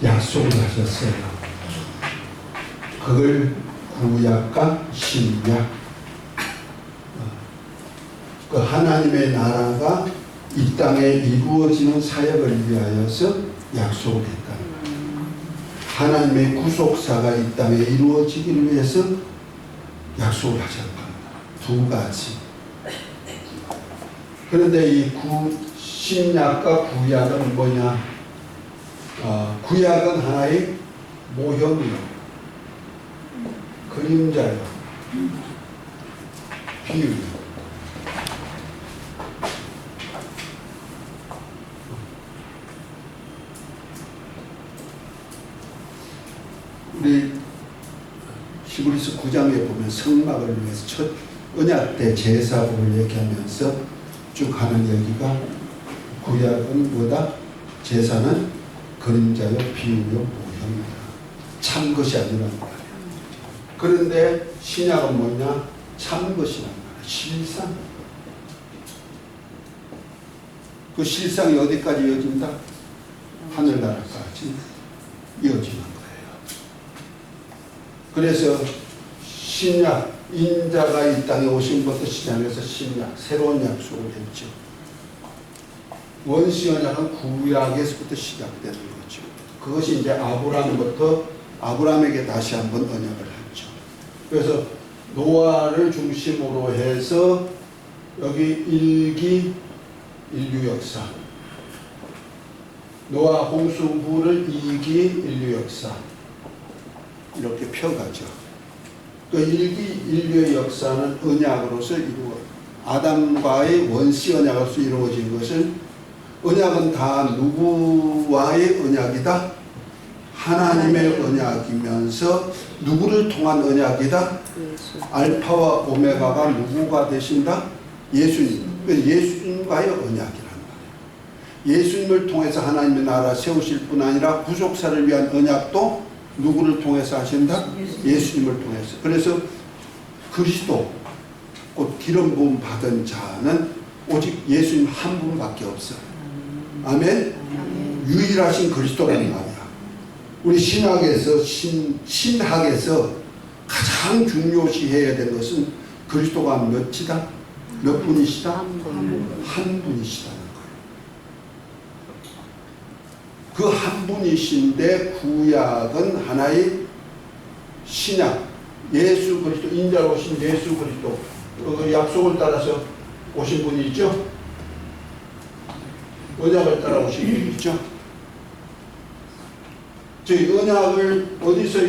약속을 하셨어요. 그걸 구약과 신약, 그 하나님의 나라가 이 땅에 이루어지는 사역을 위하여서 약속을 했다. 하나님의 구속사가 이 땅에 이루어지기를 위해서 약속을 하셨다. 두 가지. 그런데 이 신약과 구약은 뭐냐? 구약은 하나의 모형이요, 그림자요, 비유. 우리 히브리서 9장에 보면 성막을 위해서 첫 언약 때 제사복을 얘기하면서 쭉 하는 얘기가, 구약은 뭐다? 제사는 그림자요, 비유요, 모형이다. 참 것이 아니란 말이야. 그런데 신약은 뭐냐? 참 것이란 말이야. 실상. 그 실상이 어디까지 이어진다? 하늘나라까지 이어지는 거예요. 그래서 신약, 인자가 이 땅에 오신 것부터 시작해서 신약, 새로운 약속을 했죠. 원시 언약은 구약에서부터 시작되는 거죠. 그것이 이제 아브라함에게 다시 한번 언약을 했죠. 그래서 노아를 중심으로 해서 여기 일기 인류 역사, 노아 홍수 후를 2기 인류 역사, 이렇게 펴가죠. 그 1기 인류의 역사는 언약으로서 아담과의 원시 언약으로서 이루어진 것을, 언약은 다 누구와의 언약이다? 하나님의 언약이면서 누구를 통한 언약이다? 알파와 오메가가 누구가 되신다? 예수님. 예수님과의 언약이란 말이에요. 예수님을 통해서 하나님의 나라 세우실 뿐 아니라 구속사를 위한 언약도 누구를 통해서 하신다? 예수님을 통해서. 그래서 그리스도, 곧 기름 부음 받은 자는 오직 예수님 한 분밖에 없어요. 아멘? 유일하신 그리스도라는 말이야. 우리 신학에서 신학에서 가장 중요시해야 될 것은 그리스도가 몇이다? 몇 분이시다? 한 분이시다는 거예요. 그 한 분이신데 구약은 하나의 신약, 예수 그리스도, 인자로 오신 예수 그리스도, 그 약속을 따라서 오신 분이죠. 언약을 따라 오신 분이죠. 저희 언약을 어디서,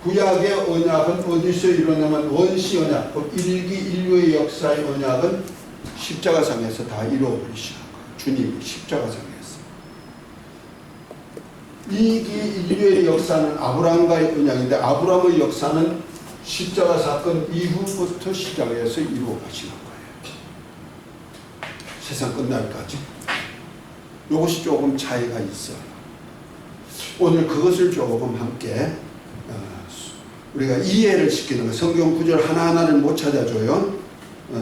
구약의 언약은 어디서 이루어냐면 원시 언약, 일기 인류의 역사의 언약은 십자가상에서 다 이루어버리시는 거예요. 주님이 십자가상에서. 이기 인류의 역사는 아브라함과의 언약인데, 아브라함의 역사는 십자가 사건 이후부터 시작해서 이루어가시는 거예요. 세상 끝날까지. 이것이 조금 차이가 있어요. 오늘 그것을 조금 함께 우리가 이해를 시키는 거. 성경 구절 하나하나를 못 찾아줘요.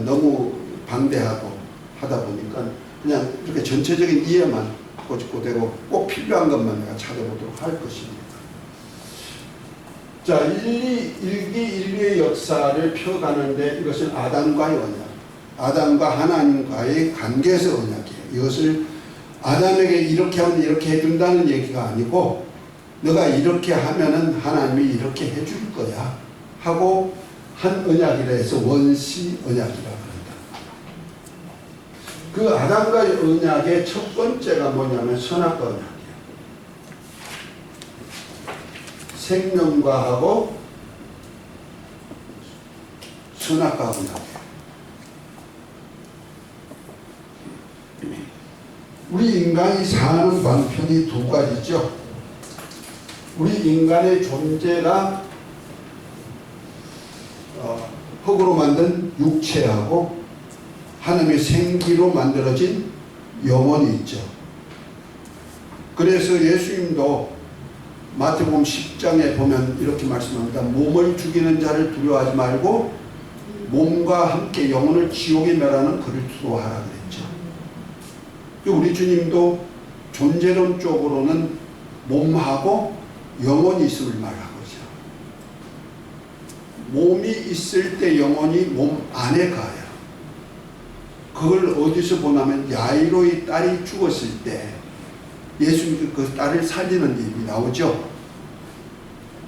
너무 방대하고 하다 보니까 그냥 이렇게 전체적인 이해만 그대로 꼭 필요한 것만 내가 찾아보도록 할 것입니다. 자, 일기 인류의 역사를 펴가는데 이것은 아담과의 언약, 아담과 하나님과의 관계에서 언약이에요. 이것을 아담에게 이렇게 하면 이렇게 해준다는 얘기가 아니고, 너가 이렇게 하면은 하나님이 이렇게 해줄 거야 하고 한 언약이라 해서 원시 언약이라 그런다. 그 아담과의 언약의 첫 번째가 뭐냐면 선악과 언약이에요. 생명과하고 선악과 언약이에요. 우리 인간이 사는 방편이 두 가지죠. 우리 인간의 존재가 흙으로 만든 육체하고 하나님의 생기로 만들어진 영혼이 있죠. 그래서 예수님도 마태복음 10장에 보면 이렇게 말씀합니다. 몸을 죽이는 자를 두려워하지 말고 몸과 함께 영혼을 지옥에 멸하는 그를 두려워하라 그랬죠. 우리 주님도 존재론 쪽으로는 몸하고 영혼이 있음을 말하고죠. 몸이 있을 때 영혼이 몸 안에 가요. 그걸 어디서 보냐면 야이로의 딸이 죽었을 때 예수님이 그 딸을 살리는 일이 나오죠.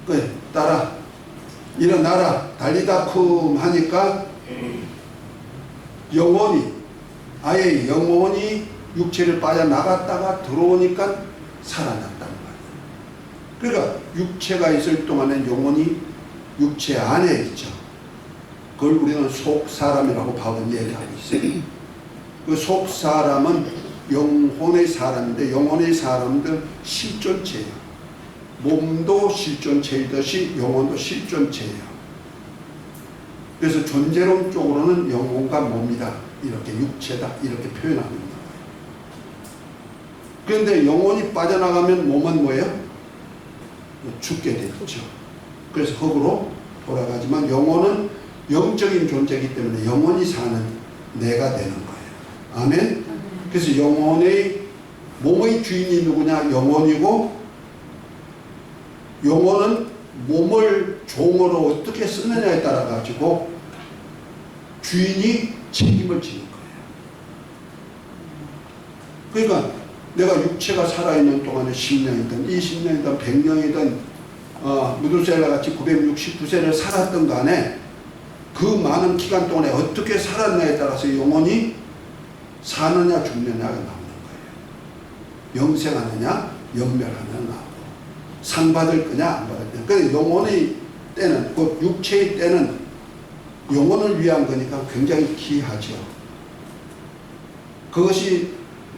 그 딸아 일어나라 달리다쿰 하니까 영혼이 아예 영혼이 육체를 빠져나갔다가 들어오니까 살아났단 말이에요. 그러니까 육체가 있을 동안엔 영혼이 육체 안에 있죠. 그걸 우리는 속사람이라고 바울은 얘기하고 있어요. 그 속사람은 영혼의 사람인데 영혼의 사람들 실존체예요. 몸도 실존체이듯이 영혼도 실존체예요. 그래서 존재론적으로는 영혼과 몸이다. 이렇게 육체다. 이렇게 표현하는 거예요. 그런데 영혼이 빠져나가면 몸은 뭐예요? 죽게 되죠. 그래서 흙으로 돌아가지만 영혼은 영적인 존재이기 때문에 영혼이 사는 내가 되는 거예요. 아멘? 그래서 영혼의 몸의 주인이 누구냐? 영혼이고 영혼은 몸을 종으로 어떻게 쓰느냐에 따라 가지고 주인이 책임을 지는 거예요. 그러니까 내가 육체가 살아있는 동안에 10년이든 20년이든 100년이든 무두셀라 같이 969세를 살았던 간에 그 많은 기간 동안에 어떻게 살았냐에 따라서 영혼이 사느냐 죽느냐가 나오는 거예요. 영생하느냐 연멸하느냐 나오고 상 받을 거냐 안 받을 거냐. 그래서 영혼의 때는 곧 육체의 때는 영혼을 위한 거니까 굉장히 귀하죠. 그것이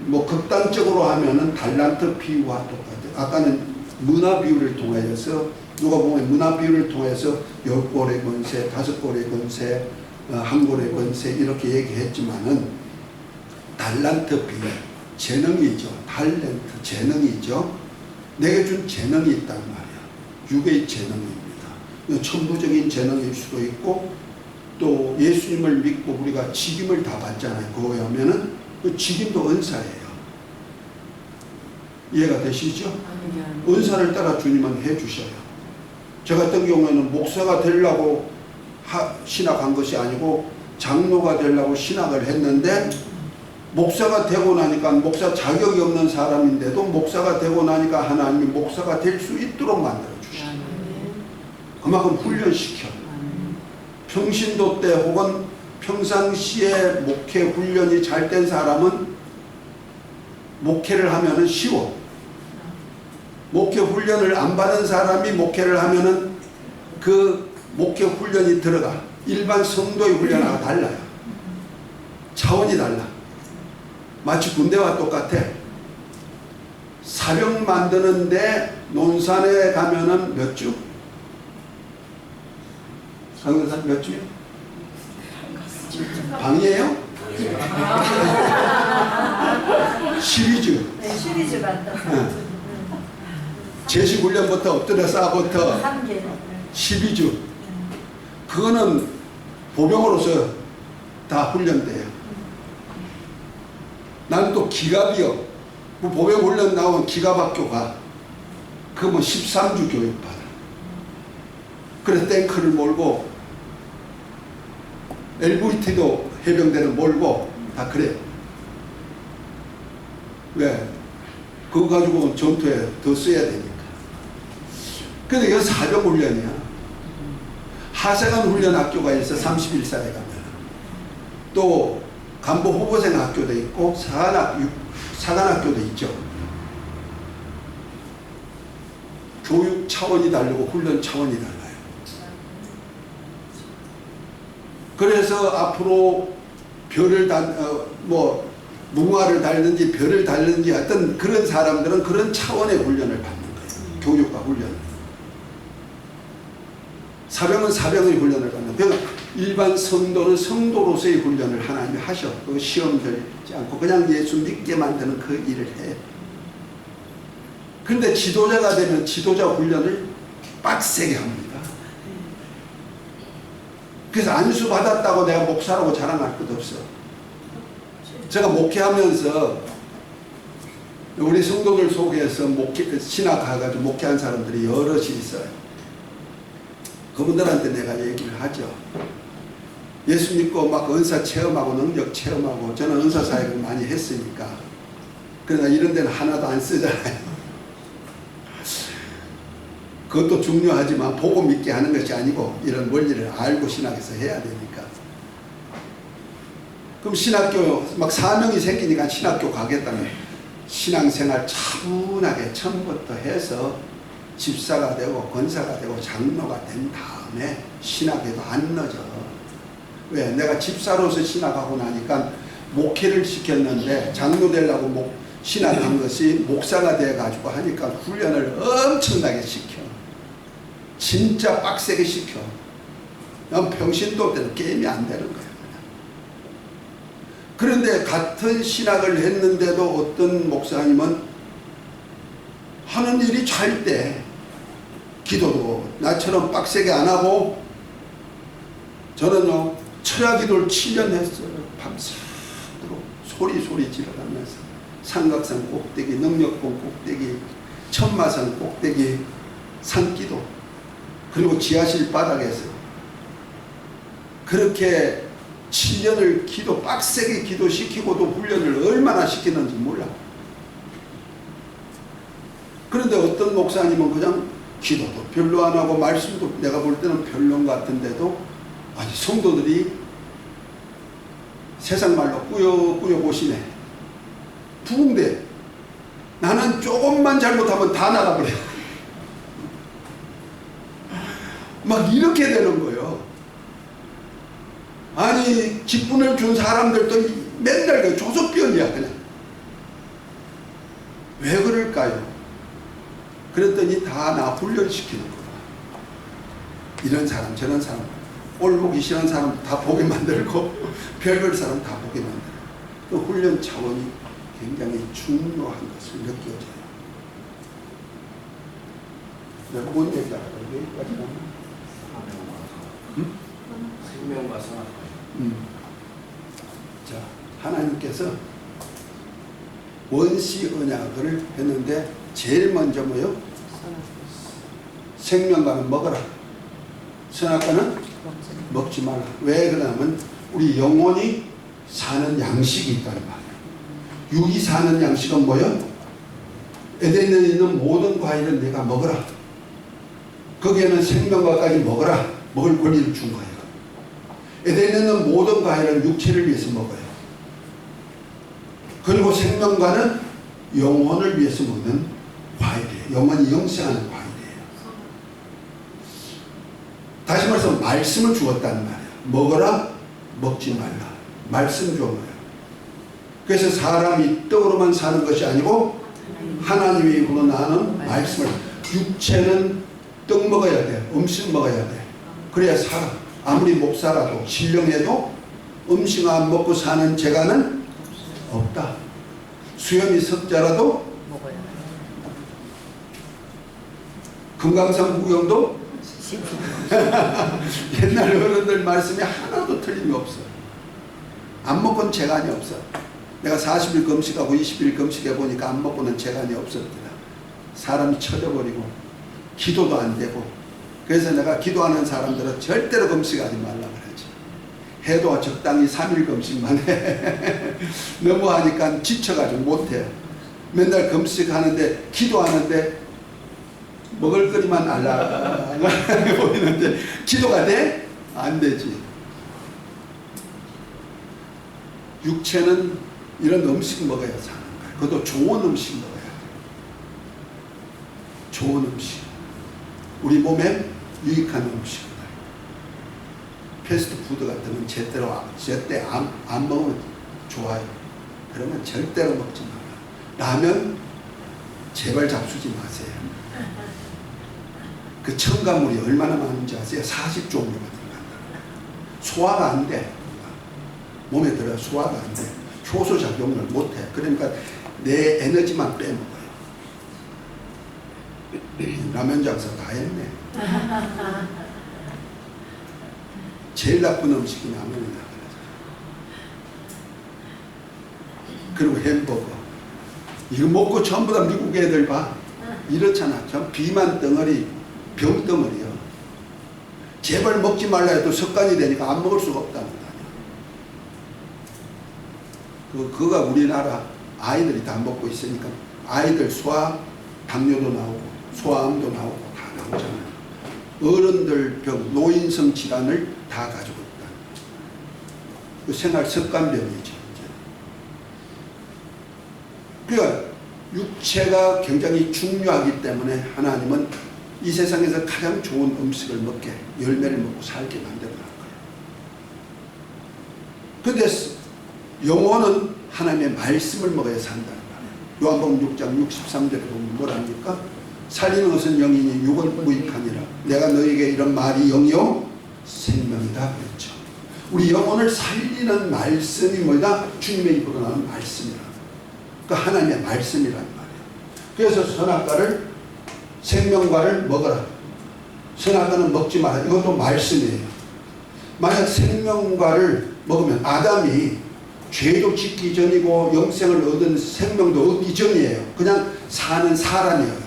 뭐 극단적으로 하면은 달란트 비유와 똑같아요. 아까는 문화 비유를 통하여서 누가 보면 문화 비유를 통해서 10골의 권세, 5골의 권세, 1골의 권세 이렇게 얘기했지만은 달란트 비유, 재능이죠. 달란트, 재능이죠. 내게 준 재능이 있단 말이야. 육의 재능입니다. 천부적인 재능일 수도 있고 또 예수님을 믿고 우리가 직임을 다 받잖아요. 그거에 하면은 그 직임도 은사예요. 이해가 되시죠? 은사를 따라 주님은 해주셔요. 저 같은 경우에는 목사가 되려고 신학한 것이 아니고 장로가 되려고 신학을 했는데 목사가 되고 나니까 목사 자격이 없는 사람인데도 목사가 되고 나니까 하나님이 목사가 될 수 있도록 만들어 주시죠. 그만큼 훈련시켜. 평신도 때 혹은 평상시에 목회 훈련이 잘 된 사람은 목회를 하면은 쉬워. 목회 훈련을 안 받은 사람이 목회를 하면은 그 목회 훈련이 들어가. 일반 성도의 훈련하고 달라요. 차원이 달라. 마치 군대와 똑같아. 사병 만드는데 논산에 가면은 몇 주? 상근산 몇 주요? 방이에요? 12주. 네, 12주 갔다. 제식 훈련부터 엎드려 싸부터 12주. 그거는 보병으로서 다 훈련돼요. 나는 또 기갑이요. 그 보병 훈련 나온 기갑학교 가. 그러면 13주 교육받아. 그래서 탱크를 몰고 LVT도 해병대를 몰고 다 그래요. 왜? 그거 가지고 전투에 더 써야 되니까. 근데 이건 사병 훈련이야. 하사관 훈련 학교가 있어. 31살에 가면. 또 간부 후보생 학교도 있고 사관 학교도 있죠. 교육 차원이 다르고 훈련 차원이 달라요. 그래서 앞으로 별을 뭉화를 달든지 별을 달든지 어떤 그런 사람들은 그런 차원의 훈련을 받는 거예요. 교육과 훈련을. 사병은 사병의 훈련을 받는 거예요. 일반 성도는 성도로서의 훈련을 하나님이 하셔. 그 시험 들지 않고 그냥 예수 믿게 만드는 그 일을 해. 그런데 지도자가 되면 지도자 훈련을 빡세게 합니다. 그래서 안수 받았다고 내가 목사라고 자랑할 것도 없어. 제가 목회하면서 우리 성도들 속에서 신학가가지고 목회한 사람들이 여럿이 있어요. 그분들한테 내가 얘기를 하죠. 예수 믿고 막 은사 체험하고 능력 체험하고, 저는 은사 사역을 많이 했으니까. 그러나 이런 데는 하나도 안 쓰잖아요. 그것도 중요하지만 보고 믿게 하는 것이 아니고 이런 원리를 알고 신학에서 해야 되니까. 그럼 신학교 막 사명이 생기니까 신학교 가겠다면 신앙생활 차분하게 처음부터 해서 집사가 되고 권사가 되고 장로가 된 다음에 신학에도 안 넣어져. 왜? 내가 집사로서 신학하고 나니까 목회를 시켰는데 장로 되려고 신학한 것이 목사가 돼가지고 하니까 훈련을 엄청나게 시켜. 진짜 빡세게 시켜. 난 평신도 때는 게임이 안 되는 거야. 그런데 같은 신학을 했는데도 어떤 목사님은 하는 일이 잘 때 기도도 나처럼 빡세게 안 하고, 저는요 철야기도를 7년 했어요. 밤새도록 소리 지르면서 삼각산 꼭대기, 능력봉 꼭대기, 천마산 꼭대기 산기도, 그리고 지하실 바닥에서 그렇게 7년을 빡세게 기도시키고도 훈련을 얼마나 시키는지 몰라. 그런데 어떤 목사님은 그냥 기도도 별로 안 하고 말씀도 내가 볼 때는 별론 같은데도, 아니 성도들이 세상 말로 꾸역꾸역 보시네. 부흥돼. 나는 조금만 잘못하면 다 나가버려. 막 이렇게 되는 거예요. 아니 직분을 준 사람들도 맨날 그 조석변이야 그냥. 왜 그럴까요? 그랬더니 다 나 훈련시키는 거야. 이런 사람 저런 사람, 꼴보기 싫은 사람 다 보게 만들고 별별 사람 다 보게 만들고. 그 훈련 차원이 굉장히 중요한 것을 느껴져요. 내가 뭔 얘기다 여기까지 가면 생명과 선악. 자, 하나님께서 원시 언약을 했는데 제일 먼저 뭐요? 생명과는 먹어라. 선악과는 먹지 말라. 왜 그러냐면 우리 영혼이 사는 양식이 있다는 말이에요. 육이 사는 양식은 뭐요? 에덴에 있는 모든 과일은 내가 먹어라. 거기에는 생명과까지 먹어라. 먹을 권리를 준 거예요. 에덴에 있는 모든 과일은 육체를 위해서 먹어요. 그리고 생명과는 영혼을 위해서 먹는 과일이에요. 영혼이 영생하는 과일이에요. 다시 말해서 말씀을 주었다는 말이에요. 먹어라, 먹지 말라. 말씀 준 거예요. 그래서 사람이 떡으로만 사는 것이 아니고 하나님이 우러나는 말씀을. 육체는 떡 먹어야 돼. 음식 먹어야 돼. 그래야 살아. 아무리 목사라도 신령해도 음식 안 먹고 사는 재간은 없다. 수염이 석자라도 먹어야 돼. 금강산 구경도 옛날 어른들 말씀이 하나도 틀림이 없어. 안 먹고는 재간이 없어. 내가 40일 금식하고 20일 금식해 보니까 안 먹고는 재간이 없었더라. 사람이 쳐져버리고 기도도 안 되고. 그래서 내가 기도하는 사람들은 절대로 금식하지 말라 그러지. 해도 적당히 3일 금식만 해. 너무 하니까 지쳐가지고 못해. 맨날 금식하는데 기도하는데 먹을거리만 알라가게 보이는데 기도가 돼? 안 되지. 육체는 이런 음식 먹어야 사는 거야. 그것도 좋은 음식 먹어야 돼. 좋은 음식. 우리 몸에 유익한 음식이다. 패스트푸드 같은 건 제때 안 먹으면 좋아요. 그러면 절대로 먹지 마라. 라면 제발 잡수지 마세요. 그 첨가물이 얼마나 많은지 아세요? 40종류가 들어간다. 소화가 안 돼. 몸에 들어 소화가 안 돼. 효소 작용을 못 해. 그러니까 내 에너지만 빼먹어요. 라면 장사 다 했네. 제일 나쁜 음식이 라면이다. 그리고 햄버거. 이거 먹고 전부 다 미국 애들 봐. 이렇잖아. 전 비만 덩어리, 병 덩어리요. 제발 먹지 말라 해도 습관이 되니까 안 먹을 수가 없다는 거야. 그거가 우리나라 아이들이 다 먹고 있으니까 아이들 소아 당뇨도 나오고 소아암도 나오고 다 나오잖아요. 어른들 병, 노인성 질환을 다 가지고 있다. 그 생활 습관병이죠. 그러니까 육체가 굉장히 중요하기 때문에 하나님은 이 세상에서 가장 좋은 음식을 먹게, 열매를 먹고 살게 만들어 놓은 거예요. 근데 영혼은 하나님의 말씀을 먹어야 산다는 거예요. 요한복음 6장 63절에 보면 뭐랍니까? 살리는 것은 영이니 육은 무익하니라. 내가 너에게 이런 말이 영이요 생명이다 그랬죠. 우리 영혼을 살리는 말씀이 뭐다? 주님의 입으로 나오는 말씀이라. 그 하나님의 말씀이란 말이에요. 그래서 선악과를 생명과를 먹어라. 선악과는 먹지 마라. 이것도 말씀이에요. 만약 생명과를 먹으면 아담이 죄도 짓기 전이고 영생을 얻은 생명도 얻기 전이에요. 그냥 사는 사람이에요.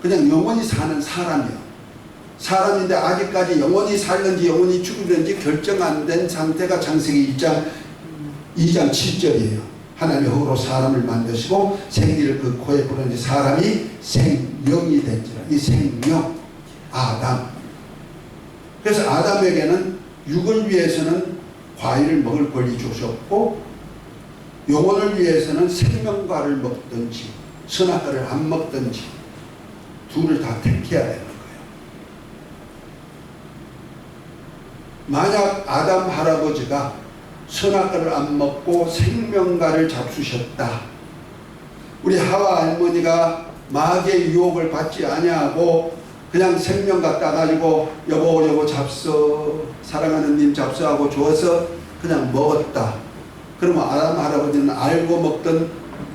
그냥 영원히 사는 사람이에요. 사람인데 아직까지 영원히 살는지 영원히 죽을는지 결정 안 된 상태가 창세기 2장 7절이에요. 하나님의 흙으로 사람을 만드시고 생기를 그 코에 불어넣으니 사람이 생명이 된지라. 이 생명, 아담. 그래서 아담에게는 육을 위해서는 과일을 먹을 권리 주셨고 영혼을 위해서는 생명과를 먹든지 선악과를 안 먹든지 둘을 다 택해야 되는 거예요. 만약 아담 할아버지가 선악과를 안 먹고 생명과를 잡수셨다. 우리 하와 할머니가 마귀의 유혹을 받지 아니하고 그냥 생명과 따가지고 여보 잡숴, 사랑하는 님 잡숴하고 줘서 그냥 먹었다. 그러면 아담 할아버지는 알고 먹든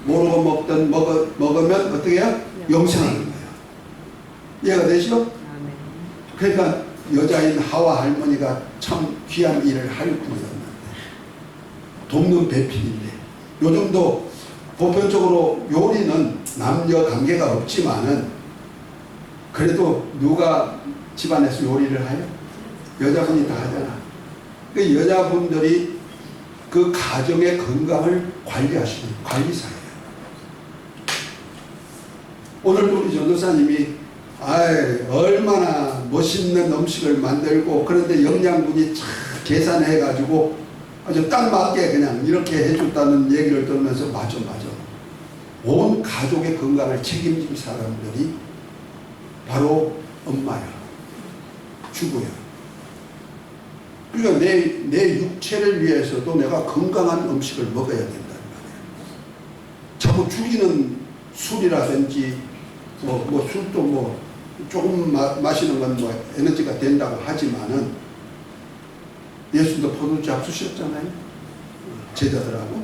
모르고 먹든 먹으면 어떻게 해요? 영생하는 거예요. 이해가 되시죠? 그러니까 여자인 하와 할머니가 참 귀한 일을 할 뿐이었는데 돕는 배필인데 요즘도 보편적으로 요리는 남녀 관계가 없지만은 그래도 누가 집안에서 요리를 해요? 여자분이 다 하잖아. 그 여자분들이 그 가정의 건강을 관리하시는 관리사예요. 오늘도 우리 전도사님이 얼마나 멋있는 음식을 만들고 그런데 영양분이 잘 계산해가지고 아주 딱 맞게 그냥 이렇게 해줬다는 얘기를 들으면서 맞아. 온 가족의 건강을 책임질 사람들이 바로 엄마야. 주부야. 그러니까 내 육체를 위해서도 내가 건강한 음식을 먹어야 된다는 말이에요. 자꾸 죽이는 술이라든지 술도 조금 마시는 건 에너지가 된다고 하지만은 예수도 포도주 잡수셨잖아요. 제자들하고.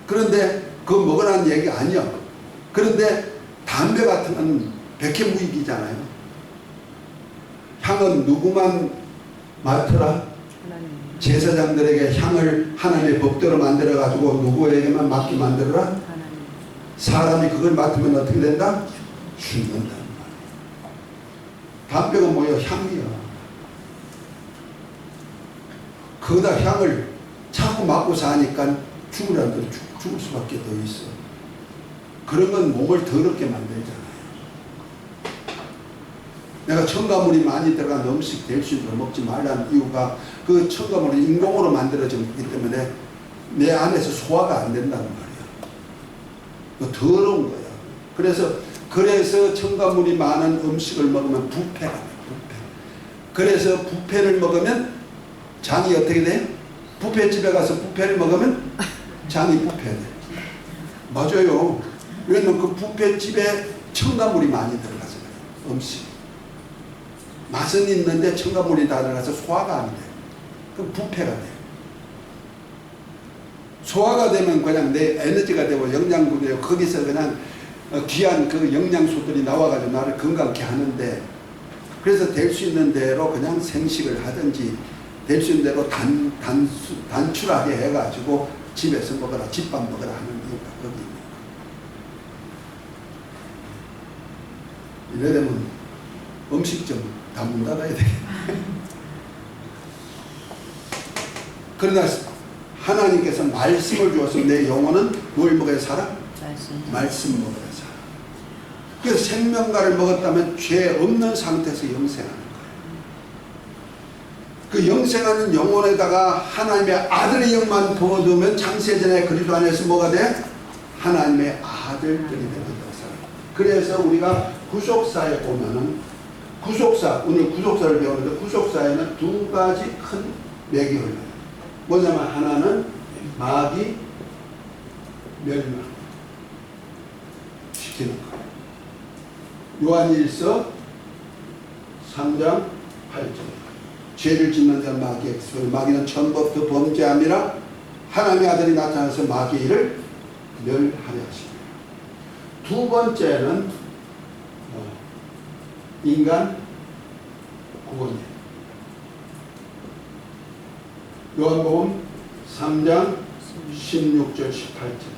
그런데 그거 먹으라는 얘기 아니야. 그런데 담배 같은 건 백해무익이잖아요. 향은 누구만 맡으라? 제사장들에게 향을 하나님의 법대로 만들어가지고 누구에게만 맡게 만들어라? 사람이 그걸 맡으면 어떻게 된다? 죽는다는 말이에요. 담배가 뭐야? 향이야. 거기다 향을 자꾸 맡고 사니까 죽을 수밖에 더 있어. 그런 건 몸을 더럽게 만들잖아요. 내가 첨가물이 많이 들어간 음식 될 수 있도록 먹지 말라는 이유가 그 첨가물이 인공으로 만들어지기 때문에 내 안에서 소화가 안 된다는 말이야. 더러운 거야. 그래서 첨가물이 많은 음식을 먹으면 부패가 돼. 그래서 부패를 먹으면 장이 어떻게 돼? 부패집에 가서 부패를 먹으면 장이 부패돼. 맞아요. 왜냐면 그 부패집에 첨가물이 많이 들어가서 그래요. 음식. 맛은 있는데 첨가물이 다 들어가서 소화가 안 돼. 그럼 부패가 돼. 소화가 되면 그냥 내 에너지가 되고 영양분이 되고 거기서 그냥 귀한 그 영양소들이 나와가지고 나를 건강케 하는데 그래서 될 수 있는 대로 그냥 생식을 하든지 될 수 있는 대로 단출하게 해가지고 집에서 먹어라, 집밥 먹어라 하는 이유가 거기 있는 거예요. 이래 되면 음식점 다 문 닫아야 되겠네. 그러나 하나님께서 말씀을 주어서 내 영혼은 뭘 먹어야 살아? 말씀 먹어야 살아. 그래서 생명과를 먹었다면 죄 없는 상태에서 영생하는 거예요. 그 영생하는 영혼에다가 하나님의 아들의 영만 부어두면 창세전에 그리스도 안에서 뭐가 돼? 하나님의 아들들이 된다고 살아요. 그래서 우리가 구속사에 보면은 오늘 구속사를 배우는데 구속사에는 두 가지 큰 맥이 흘러요. 뭐냐면 하나는 마귀 멸망 시키는 거예요. 요한일서 3장 8절 죄를 짓는 자는 마귀의 기술 마귀는 처음부터 범죄함이라 하나님의 아들이 나타나서 마귀의 일을 멸하려 하십니다. 두 번째는 인간 구원이에요. 요한복음 3장 16절 18절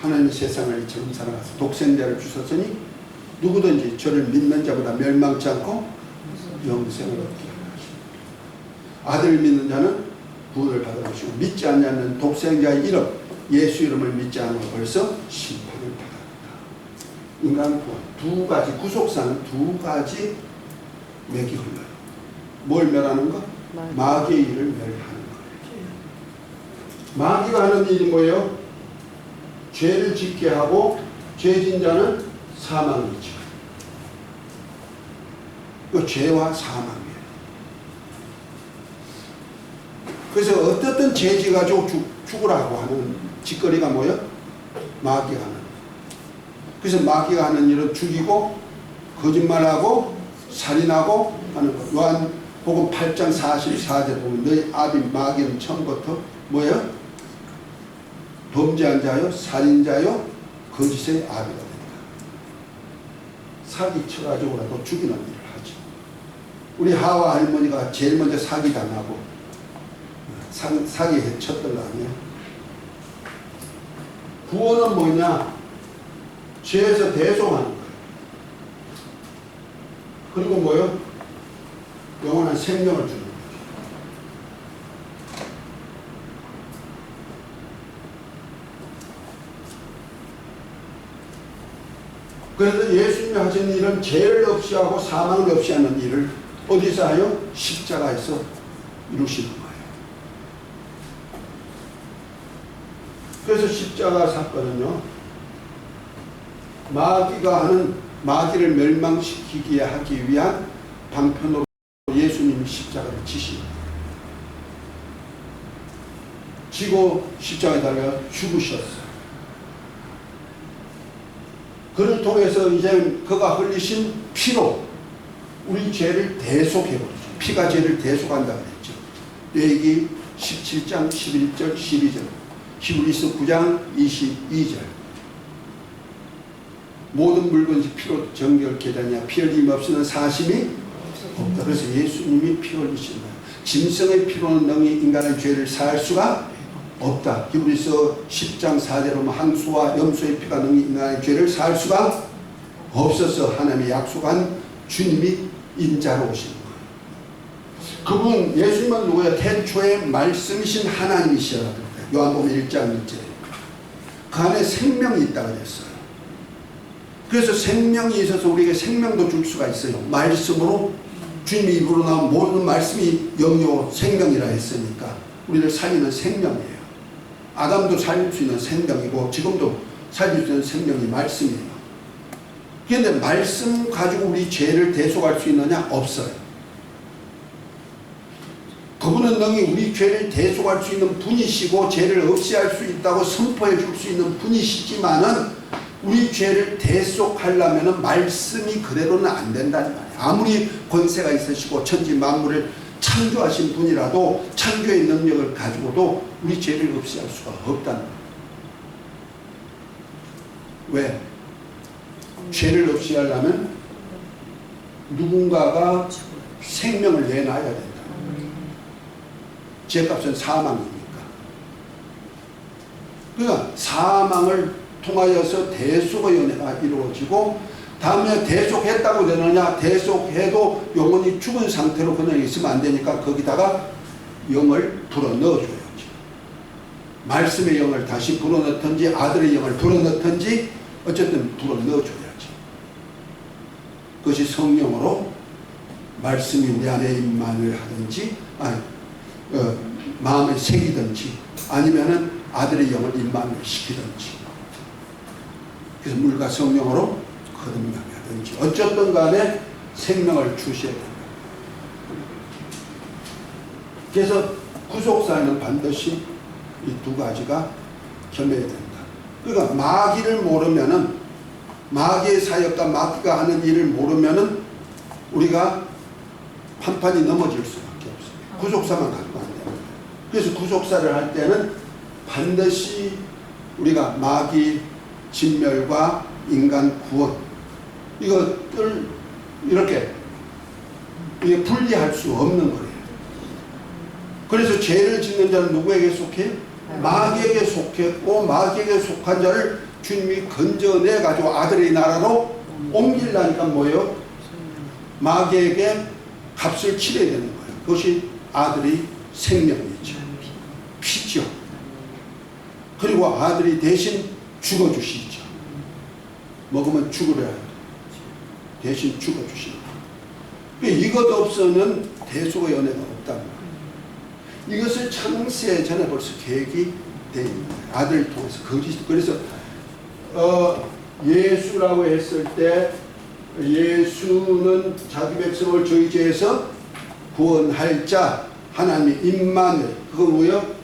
하나님이 세상을 이처럼 사랑하사 독생자를 주셨으니 누구든지 저를 믿는 자보다 멸망치 않고 영생을 얻게 하십니다. 아들을 믿는 자는 구원을 받을 것이고 믿지 않는 독생자의 이름 예수 이름을 믿지 않으면 벌써 심판을 받았다. 인간 구원 두 가지 구속사는 두 가지 맥이 흘러요. 뭘 멸하는 거? 마귀의 일을 멸하는 거예요. 마귀가 하는 일이 뭐예요? 죄를 짓게 하고 죄진 자는 사망이죠. 그 죄와 사망이에요. 그래서 어떻든 죄 지가지고 죽으라고 하는 짓거리가 뭐예요? 마귀가 하는. 그래서 마귀가 하는 일은 죽이고 거짓말하고 살인하고 하는 거. 요한복음 8장 44절 보면 너희 아비 마귀는 처음부터 뭐예요? 범죄한 자요, 살인자요, 거짓의 아비가 된다. 사기 쳐가지고라도 죽이는 일을 하죠. 우리 하와 할머니가 제일 먼저 사기 당하고 사기에 쳤던 거 아니에요? 구원은 뭐냐? 죄에서 대속하는 거예요. 그리고 뭐요? 영원한 생명을 주는 거죠. 그래서 예수님이 하신 일은 죄를 없이 하고 사망을 없이 하는 일을 어디서 하여? 십자가에서 이루시는 거예요. 그래서 십자가 사건은요, 마귀가 하는 마귀를 멸망시키게 하기 위한 방편으로 예수님이 십자가를 지시는 거예요. 지고 십자가에 달려 죽으셨어요. 그를 통해서 이제 그가 흘리신 피로 우리 죄를 대속해버리죠. 피가 죄를 대속한다 그랬죠. 레위기 17장 11절 12절 히브리서 9장 22절 모든 물건이 피로 정결케 되냐 피 흘림 없이는 사심이 없다. 그래서 예수님이 피 흘리신 거예요. 짐승의 피로는 능히 인간의 죄를 사할 수가 없다. 히브리서 10장 4절에 보면 항소와 염소의 피가 능히 인간의 죄를 사할 수가 없어서 하나님이 약속한 주님이 인자로 오신 거예요. 그분 예수님은 누구야? 태초에 말씀이신 하나님이시라. 요한복음 1장 1절 그 안에 생명이 있다 그랬어요. 그래서 생명이 있어서 우리에게 생명도 줄 수가 있어요. 말씀으로 주님의 입으로 나온 모든 말씀이 영요 생명이라 했으니까 우리를 살리는 생명이에요. 아담도 살릴 수 있는 생명이고 지금도 살릴 수 있는 생명이 말씀이에요. 그런데 말씀 가지고 우리 죄를 대속할 수 있느냐? 없어요. 그분은 능히 우리 죄를 대속할 수 있는 분이시고 죄를 없이 할 수 있다고 선포해 줄 수 있는 분이시지만은 우리 죄를 대속하려면 말씀이 그대로는 안 된다는 말이에요. 아무리 권세가 있으시고 천지 만물을 창조하신 분이라도 창조의 능력을 가지고도 우리 죄를 없이 할 수가 없다는 거예요. 왜? 죄를 없이 하려면 누군가가 생명을 내놔야 된다. 죄값은 사망이니까. 그러니까 사망을 통하여서 대속의 은혜가 이루어지고 다음에 대속했다고 되느냐? 대속해도 영혼이 죽은 상태로 그냥 있으면 안 되니까 거기다가 영을 불어넣어줘야지. 말씀의 영을 다시 불어넣든지 아들의 영을 불어넣든지 어쨌든 불어넣어줘야지. 그것이 성령으로 말씀이 우리 안에 임만을 하든지 마음에 새기든지 아니면은 아들의 영을 임만을 시키든지, 그래서 물과 성령으로 거듭나게 하든지 어쨌든 간에 생명을 주셔야 된다. 그래서 구속사에는 반드시 이 두 가지가 겸해야 된다. 그러니까 마귀를 모르면은, 마귀의 사역과 마귀가 하는 일을 모르면은 우리가 판판이 넘어질 수밖에 없어요. 구속사만 갖고 안 돼요. 그래서 구속사를 할 때는 반드시 우리가 마귀 진멸과 인간 구원, 이것을 이렇게 분리할 수 없는 거예요. 그래서 죄를 짓는 자는 누구에게 속해? 마귀에게 속했고, 마귀에게 속한 자를 주님이 건져내 가지고 아들의 나라로 옮기려니까 뭐예요? 마귀에게 값을 치러야 되는 거예요. 그것이 아들이 생명이죠. 피죠. 그리고 아들이 대신 죽어주시죠. 먹으면 죽으려 대신 죽어주시는 거예요. 이것 없어는 대속의 은혜가 없다는 거예요. 이것을 창세 전에 벌써 계획이 되어 있는 거예요. 아들을 통해서 거짓. 그래서 예수라고 했을 때 예수는 자기 백성을 저희 죄에서 구원할 자, 하나님 임마누엘. 그건 뭐예요?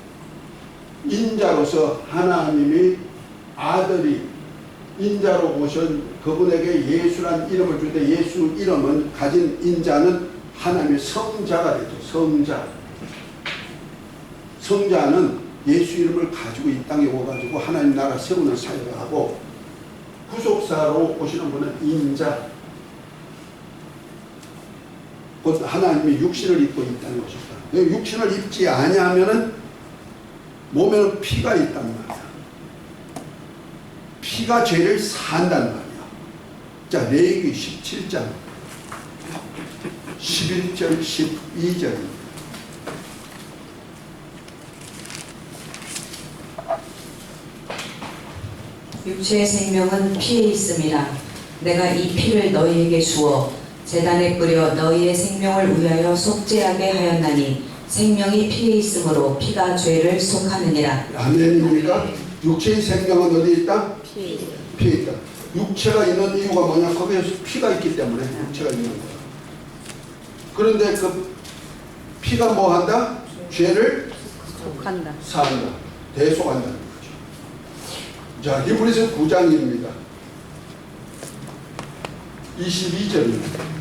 인자로서 하나님이 아들이 인자로 오신 그분에게 예수란 이름을 줄 때, 예수 이름은 가진 인자는 하나님의 성자가 되죠. 성자. 성자는 예수 이름을 가지고 이 땅에 오가지고 하나님 나라 세우는 사역을 하고, 구속사로 오시는 분은 인자, 곧 하나님이 육신을 입고 이 땅에 오셨다. 육신을 입지 아니하면은 몸에는 피가 있단 말이야. 피가 죄를 산단 말이야. 자, 레위기 17장 11절 12절입니다. 육체의 생명은 피에 있음이라. 내가 이 피를 너희에게 주어 제단에 뿌려 너희의 생명을 위하여 속죄하게 하였나니 생명이 피에 있으므로 피가 죄를 속하느니라. 아멘입니까? 육체의 생명은 어디 있다? 피에 있다. 육체가 있는 이유가 뭐냐? 거기에 피가 있기 때문에 육체가 있는 거야. 그런데 그 피가 뭐 한다? 죄를 속한다. 사한다. 대속한다는 거죠. 자, 히브리서 9장입니다. 22절입니다.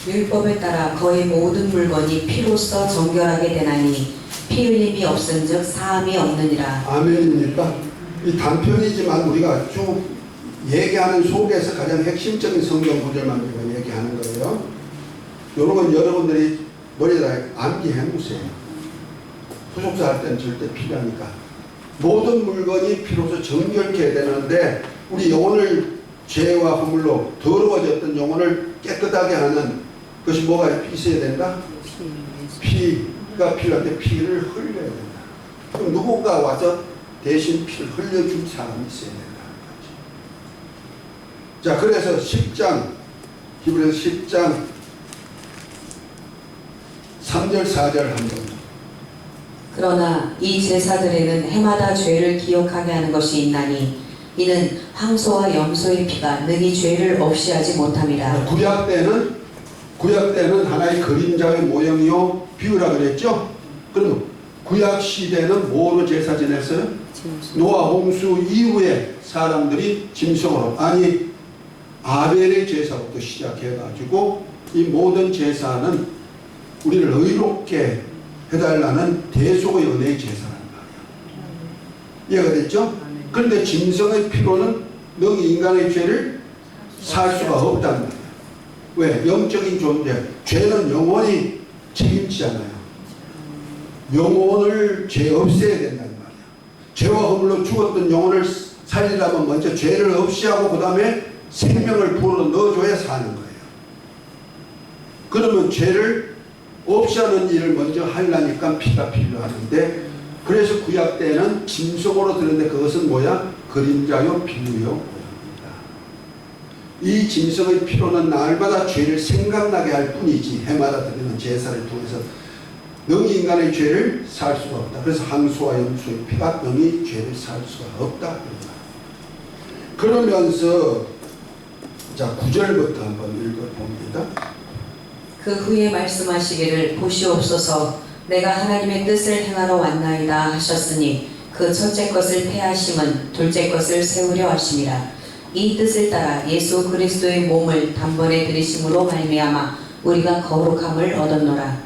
율법에 따라 거의 모든 물건이 피로써 정결하게 되나니 피 흘림이 없은즉 사함이 없느니라. 아멘입니까? 이 단편이지만 우리가 쭉 얘기하는 속에서 가장 핵심적인 성경 구절만 우리가 얘기하는 거예요. 이런 건 여러분들이 머리에다 암기해 놓으세요. 후속사 할 때는 절대 필요하니까. 모든 물건이 피로서 정결케 되는데, 우리 영혼을 죄와 허물로 더러워졌던 영혼을 깨끗하게 하는 것이 뭐가 있어야 된다? 피가 필요한데 피를 흘려야 된다. 그럼 누군가 와서 대신 피를 흘려줄 사람이 있어야 된다. 자, 그래서 10장, 히브리서 10장 3절 4절 한번. 그러나 이 제사들에는 해마다 죄를 기억하게 하는 것이 있나니 이는 황소와 염소의 피가 능히 죄를 없이 하지 못함이라. 구약 때는 하나의 그림자의 모형이요 비유라 그랬죠. 그럼 구약 시대는 뭐로 제사 지냈어요? 노아 홍수 이후에 사람들이 짐승으로, 아니 아벨의 제사부터 시작해가지고 이 모든 제사는 우리를 의롭게 해달라는 대속의 은혜의 제사란 말이야. 이해가 됐죠? 그런데 짐승의 피로는 능히 인간의 죄를 살 수가 없단 말이야. 왜? 영적인 존재. 죄는 영혼이 책임지잖아요. 영혼을 죄 없애야 된단 말이야. 죄와 허물로 죽었던 영혼을 살리려면 먼저 죄를 없이 하고 그 다음에 생명을 불어 넣어줘야 사는 거예요. 그러면 죄를 없이 하는 일을 먼저 하려니까 피가 필요하는데, 그래서 구약 때는 짐승으로 드는데 그것은 뭐야? 그림자요 비유요 모양입니다. 이 짐승의 피로는 날마다 죄를 생각나게 할 뿐이지 해마다 드리는 제사를 통해서 능히 인간의 죄를 살 수가 없다. 그래서 항소와 염소의 피가 능히 죄를 살 수가 없다. 그러면서 자 9절부터 한번 읽어봅니다. 그 후에 말씀하시기를 보시옵소서 내가 하나님의 뜻을 행하러 왔나이다 하셨으니 그 첫째 것을 폐하심은 둘째 것을 세우려 하심이라. 이 뜻을 따라 예수 그리스도의 몸을 단번에 들이심으로 말미암아 우리가 거룩함을 얻었노라.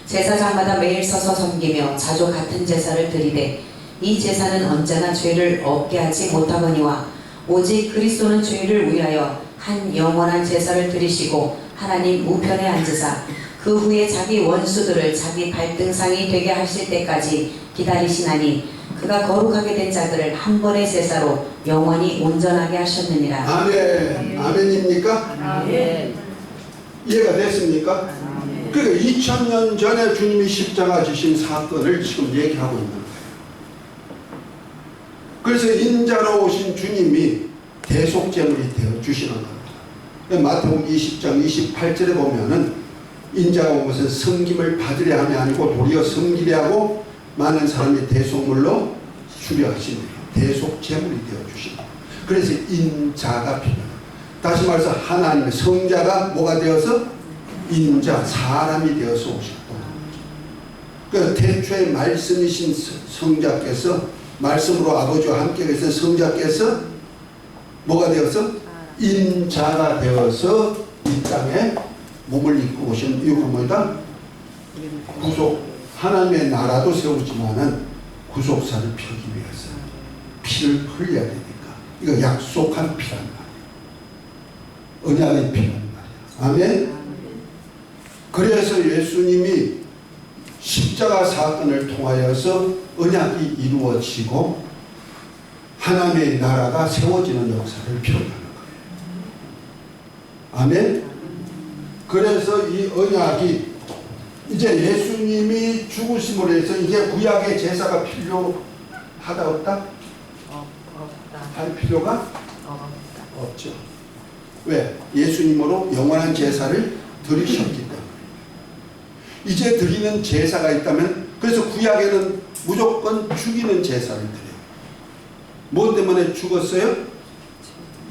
제사장마다 매일 서서 섬기며 자주 같은 제사를 드리되 이 제사는 언제나 죄를 없게 하지 못하거니와 오직 그리스도는 죄를 위하여 한 영원한 제사를 드리시고 하나님 우편에 앉으사 그 후에 자기 원수들을 자기 발등상이 되게 하실 때까지 기다리시나니 그가 거룩하게 된 자들을 한 번의 제사로 영원히 온전하게 하셨느니라. 아멘. 아멘입니까? 아멘. 이해가 됐습니까? 아멘. 그러니까 2000년 전에 주님이 십자가 지신 사건을 지금 얘기하고 있는 거예요. 그래서 인자로 오신 주님이 대속제물이 되어 주시는 겁니다. 마태복음 20장 28절에 보면은 인자가 온 것은 섬김을 받으려 함이 아니고 도리어 섬기려 하고 많은 사람이 대속물로 수료하시네요. 대속제물이 되어 주신다. 그래서 인자가 필요합니다. 다시 말해서 하나님의 성자가 뭐가 되어서 인자, 사람이 되어서 오셨다. 그 태초에 말씀이신 성자께서 말씀으로 아버지와 함께 계신 성자께서 뭐가 되어서 인자가 되어서 이 땅에 몸을 입고 오신 이유가 뭐다? 구속, 하나님의 나라도 세우지만은 구속사를 펴기 위해서 피를 흘려야 되니까 이거 약속한 피란 말이에요. 언약의 피란 말이에요. 아멘? 그래서 예수님이 십자가 사건을 통하여서 언약이 이루어지고 하나님의 나라가 세워지는 역사를 표현하는 거예요. 아멘? 그래서 이 언약이 이제 예수님이 죽으심으로 해서 이제 구약의 제사가 필요하다 없다? 없다. 할 필요가 없다. 없죠. 왜? 예수님으로 영원한 제사를 드리셨기 때문에. 이제 드리는 제사가 있다면, 그래서 구약에는 무조건 죽이는 제사를 드려요. 뭐 때문에 죽었어요?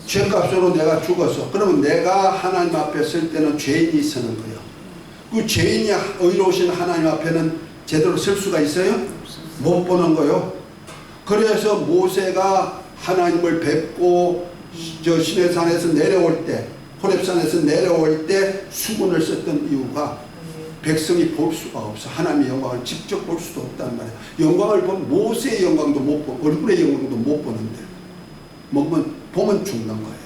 죄값으로 내가 죽었어. 그러면 내가 하나님 앞에 설 때는 죄인이 서는 거예요. 그 죄인이 의로우신 하나님 앞에는 제대로 설 수가 있어요? 못 보는 거예요. 그래서 모세가 하나님을 뵙고 저 시내산에서 내려올 때, 호렙산에서 내려올 때 수군을 썼던 이유가 백성이 볼 수가 없어. 하나님의 영광을 직접 볼 수도 없단 말이야. 영광을 보면 모세의 영광도 못 보고 얼굴의 영광도 못 보는데 보면 죽는 거예요.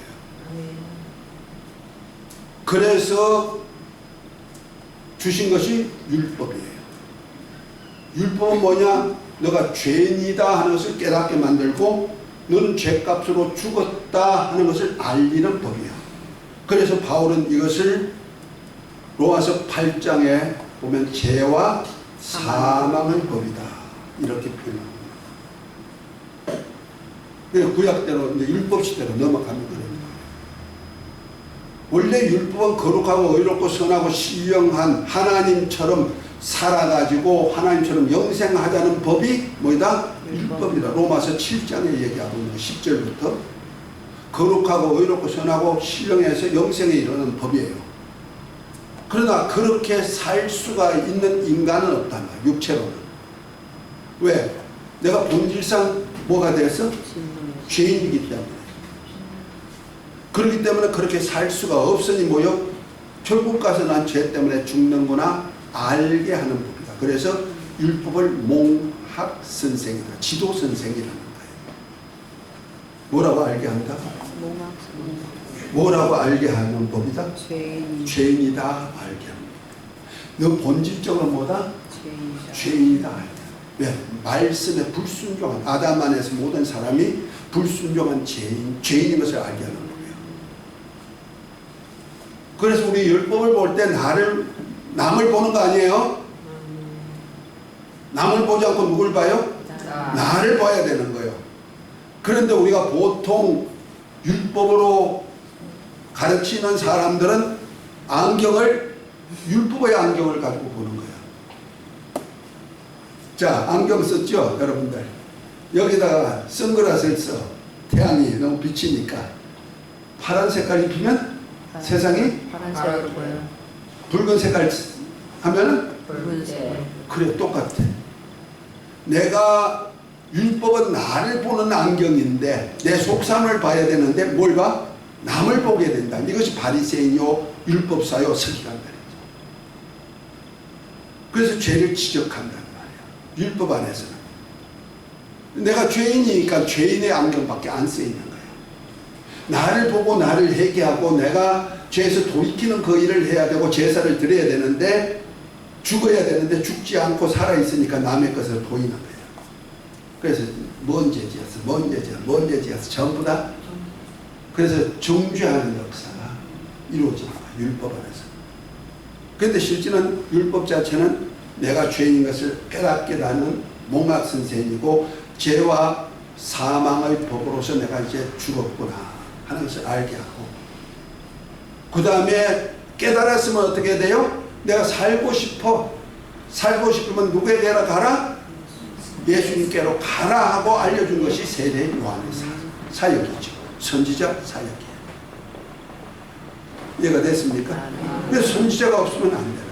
그래서 주신 것이 율법이에요. 율법은 뭐냐? 너가 죄인이다 하는 것을 깨닫게 만들고 너는 죄값으로 죽었다 하는 것을 알리는 법이야. 그래서 바울은 이것을 로마서 8장에 보면 죄와 사망의 법이다 이렇게 표현합니다. 구약대로 이제 율법 시대로 넘어가는 거예요. 원래 율법은 거룩하고 의롭고 선하고 신령한 하나님처럼 살아가지고 하나님처럼 영생하자는 법이 뭐다? 율법이다. 로마서 7장에 얘기하고 있는 10절부터 거룩하고 의롭고 선하고 신령해서 영생에 이르는 법이에요. 그러나 그렇게 살 수가 있는 인간은 없단 말이야. 육체로는. 왜? 내가 본질상 뭐가 돼서? 죄인이기 때문에. 그렇기 때문에 그렇게 살 수가 없으니 뭐요? 결국 가서 난 죄 때문에 죽는구나 알게 하는 법이다. 그래서 율법을 몽학선생이다. 지도선생이라는 거예요. 뭐라고 알게 한다? 뭐라고 알게 하는 법이다? 죄인이다 알게 합니다. 너 본질적으로 뭐다? 죄인이다 알게 합니다. 왜? 말씀에 불순종한 아담 안에서 모든 사람이 불순종한 죄인인 것을 알게 하는 거예요. 그래서 우리 율법을 볼 때 남을 보는 거 아니에요? 남을 보지 않고 누굴 봐요? 나를 봐야 되는 거예요. 그런데 우리가 보통 율법으로 가르치는 사람들은 율법의 안경을 가지고 보는 거예요. 자, 안경 썼죠, 여러분들? 여기다가 선글라스를 써. 태양이 너무 비치니까. 파란 색깔 입히면 세상이 파란색으로 보여. 붉은 색깔 하면은 붉은색. 그래, 똑같아. 내가 율법은 나를 보는 안경인데 내 속삼을 봐야 되는데 뭘 봐? 남을 보게 된다. 이것이 바리새인요 율법사요 서기관들이죠. 그래서 죄를 지적한단 말이야. 율법 안에서는. 내가 죄인이니까 죄인의 안경밖에 안 쓰이는 거예요. 나를 보고 나를 회개하고 내가 죄에서 돌이키는 그 일을 해야 되고 제사를 드려야 되는데 죽어야 되는데 죽지 않고 살아있으니까 남의 것을 보이는 거예요. 그래서 뭔 죄지었어, 뭔 죄지었어, 뭔 죄지었어 전부 다. 그래서 정죄하는 역사가 이루어지는 거예요. 율법 안에서. 그런데 실제는 율법 자체는 내가 죄인 것을 깨닫게 하는 몽학 선생이고 죄와 사망의 법으로서 내가 이제 죽었구나 하는 것을 알게 하고 그 다음에 깨달았으면 어떻게 돼요? 내가 살고 싶어. 살고 싶으면 누구에게로 가라? 예수님께로 가라 하고 알려준 것이 세례 요한의 사역이죠. 선지자 사역이에요. 이해가 됐습니까? 그래서 선지자가 없으면 안 되는 거예요.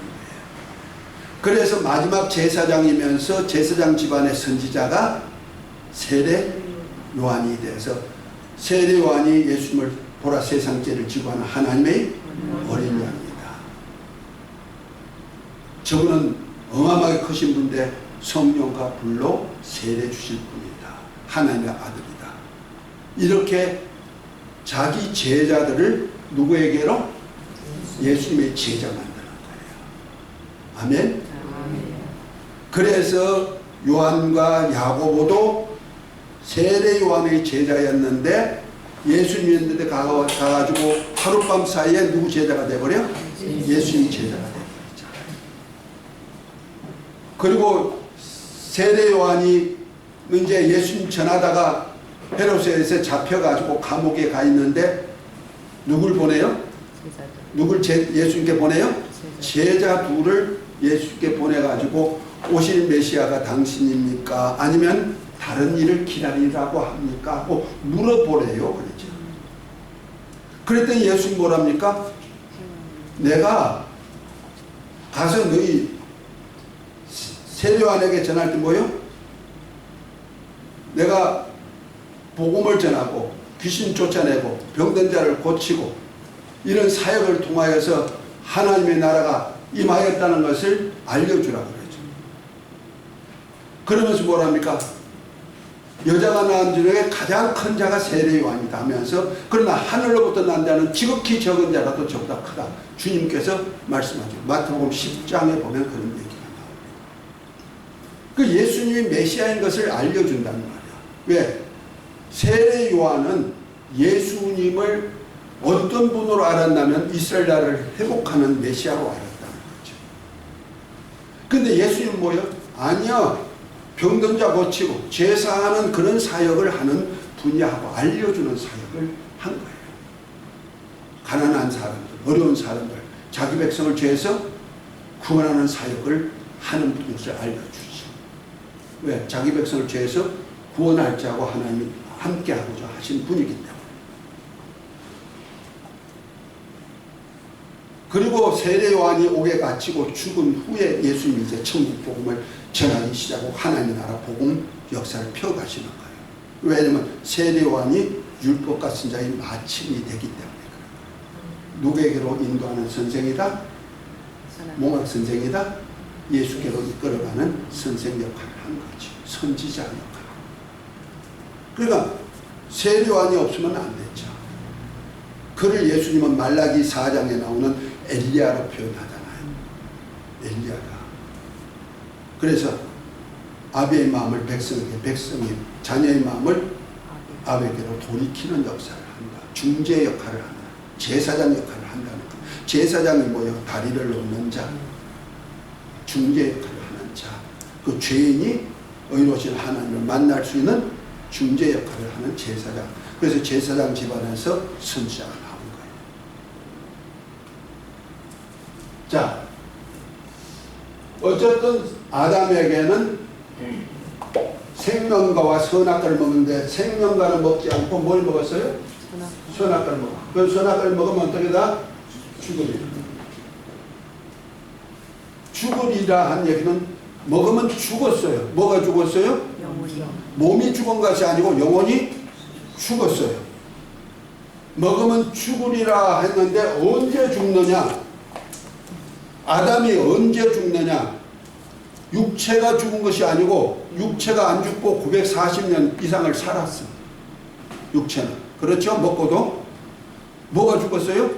그래서 마지막 제사장이면서 제사장 집안의 선지자가 세례 요한이 돼서 세례 요한이 예수님을 보라 세상 죄를 지고 하는 하나님의 어린 양입니다. 저분은 어마어마하게 크신 분인데 성령과 불로 세례 주실 분이다. 하나님의 아들이다. 이렇게 자기 제자들을 누구에게로? 예수님의 제자 만드는 거예요. 아멘? 그래서 요한과 야고보도 세례 요한의 제자였는데 예수님한테 가가지고 하룻밤 사이에 누구 제자가 돼버려? 예수님 제자가 돼버렸죠. 그리고 세례 요한이 이제 예수님 전하다가 헤롯에서 잡혀가지고 감옥에 가 있는데 누굴 보내요? 누굴 예수님께 보내요? 제자 둘을 예수님께 보내가지고 오실 메시아가 당신입니까? 아니면 다른 일을 기다리라고 합니까? 하고 물어보래요. 그랬죠. 그랬더니 예수님 뭐랍니까? 내가 가서 너희 세례요한에게 전할 때 뭐요? 내가 복음을 전하고 귀신 쫓아내고 병든 자를 고치고 이런 사역을 통하여서 하나님의 나라가 임하였다는 것을 알려주라고 그러죠. 그러면서 뭐랍니까? 여자가 낳은 중에 가장 큰 자가 세례 요한이다 하면서 그러나 하늘로부터 난 자는 지극히 적은 자라도 저보다 크다. 주님께서 말씀하죠. 마태복음 10장에 보면 그런 얘기가 나옵니다. 그 예수님이 메시아인 것을 알려준다는 말이야. 왜? 세례 요한은 예수님을 어떤 분으로 알았냐면 이스라엘 나라를 회복하는 메시아로 알았다는 거죠. 근데 예수님은 뭐예요? 아니요. 병든 자 고치고 제사하는 그런 사역을 하는 분야하고 알려주는 사역을 한 거예요. 가난한 사람들, 어려운 사람들, 자기 백성을 죄에서 구원하는 사역을 하는 분을 알려주죠. 왜? 자기 백성을 죄에서 구원할 자하고 하나님이 함께하고자 하신 분이기 때문에. 그리고 세례 요한이 옥에 갇히고 죽은 후에 예수님이 이제 천국 복음을 전하기 시작하고 하나님 나라 복음 역사를 펴가시는 거예요. 왜냐하면 세례 요한이 율법과 선자의 마침이 되기 때문에 그래요. 누구에게로 인도하는 선생이다? 몽학 선생이다? 예수께로 이끌어가는 선생 역할을 한 거지. 선지자 역할. 그러니까 세례 요한이 없으면 안 됐죠. 그를 예수님은 말라기 4장에 나오는 엘리야로 표현하잖아요. 엘리야가. 그래서 아비의 마음을 백성에게, 백성이 자녀의 마음을 아비에게로 돌이키는 역사를 한다. 중재 역할을 한다. 제사장 역할을 한다는 것. 제사장이 뭐예요? 다리를 놓는 자, 중재 역할을 하는 자. 그 죄인이 의로우신 하나님을 만날 수 있는 중재 역할을 하는 제사장. 그래서 제사장 집안에서 선지자가 나온 거예요. 자, 어쨌든 아담에게는 생명과와 선악과를 먹는데 생명과는 먹지 않고 뭘 먹었어요? 선악과를 먹어. 그 선악과를 먹으면 어떻게 다? 죽으리라. 죽으리라 한 얘기는 먹으면 죽었어요. 뭐가 죽었어요? 영혼이요. 몸이 죽은 것이 아니고 영혼이 죽었어요. 먹으면 죽으리라 했는데 언제 죽느냐? 아담이 언제 죽느냐? 육체가 죽은 것이 아니고 육체가 안 죽고 940년 이상을 살았어. 육체는. 그렇죠? 먹고도. 뭐가 죽었어요?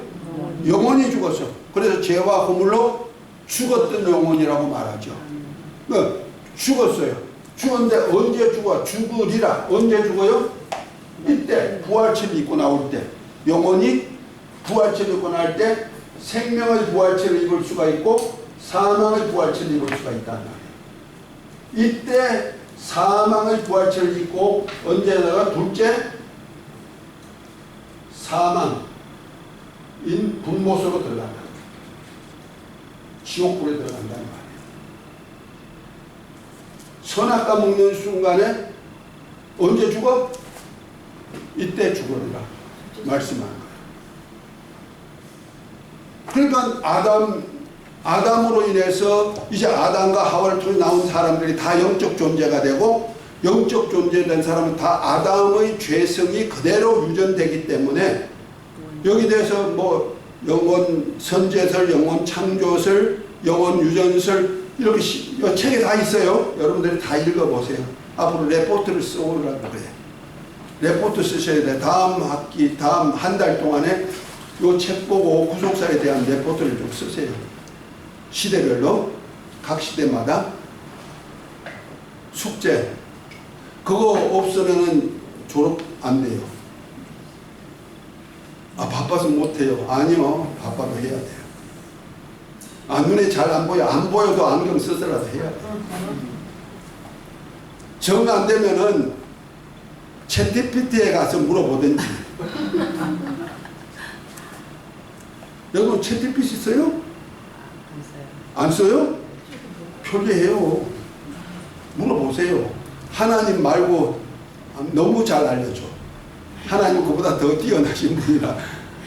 영혼이 죽었어. 그래서 죄와 허물로 죽었던 영혼이라고 말하죠. 죽었어요. 죽었는데 언제 죽어? 죽으리라. 언제 죽어요? 이때 부활체를 입고 나올 때. 영혼이 부활체를 입고 나올 때 생명의 부활체를 입을 수가 있고 사망의 부활체를 입을 수가 있다는 말이에요. 이때 사망의 부활체를 입고 언제다가 둘째 사망인 분모속으로 들어간다. 지옥불에 들어간다는 말이에요. 선악과 먹는 순간에 언제 죽어? 이때 죽으리라 말씀하는 거예요. 그러니까 아담으로 인해서 이제 아담과 하와를 통해 나온 사람들이 다 영적 존재가 되고 영적 존재된 사람은 다 아담의 죄성이 그대로 유전되기 때문에 여기 대해서 뭐 영원 선제설, 영원 창조설, 영원 유전설 이렇게 책에 다 있어요. 여러분들이 다 읽어보세요. 앞으로 레포트를 써오라고 그래요. 레포트 쓰셔야 돼. 다음 학기, 다음 한 달 동안에 이 책 보고 구속사에 대한 레포트를 좀 쓰세요. 시대별로 각 시대마다 숙제 그거 없으면은 졸업 안 돼요. 아 바빠서 못해요. 아니요, 바빠도 해야 돼요. 아 눈에 잘 안 보여. 안 보여도 안경 쓰더라도 해야 돼요. 정 안 되면은 챗GPT에 가서 물어보든지. 여러분 챗GPT 써요? 안 써요? 편리해요. 물어보세요. 하나님 말고 너무 잘 알려줘. 하나님 그보다 더 뛰어나신 분이라.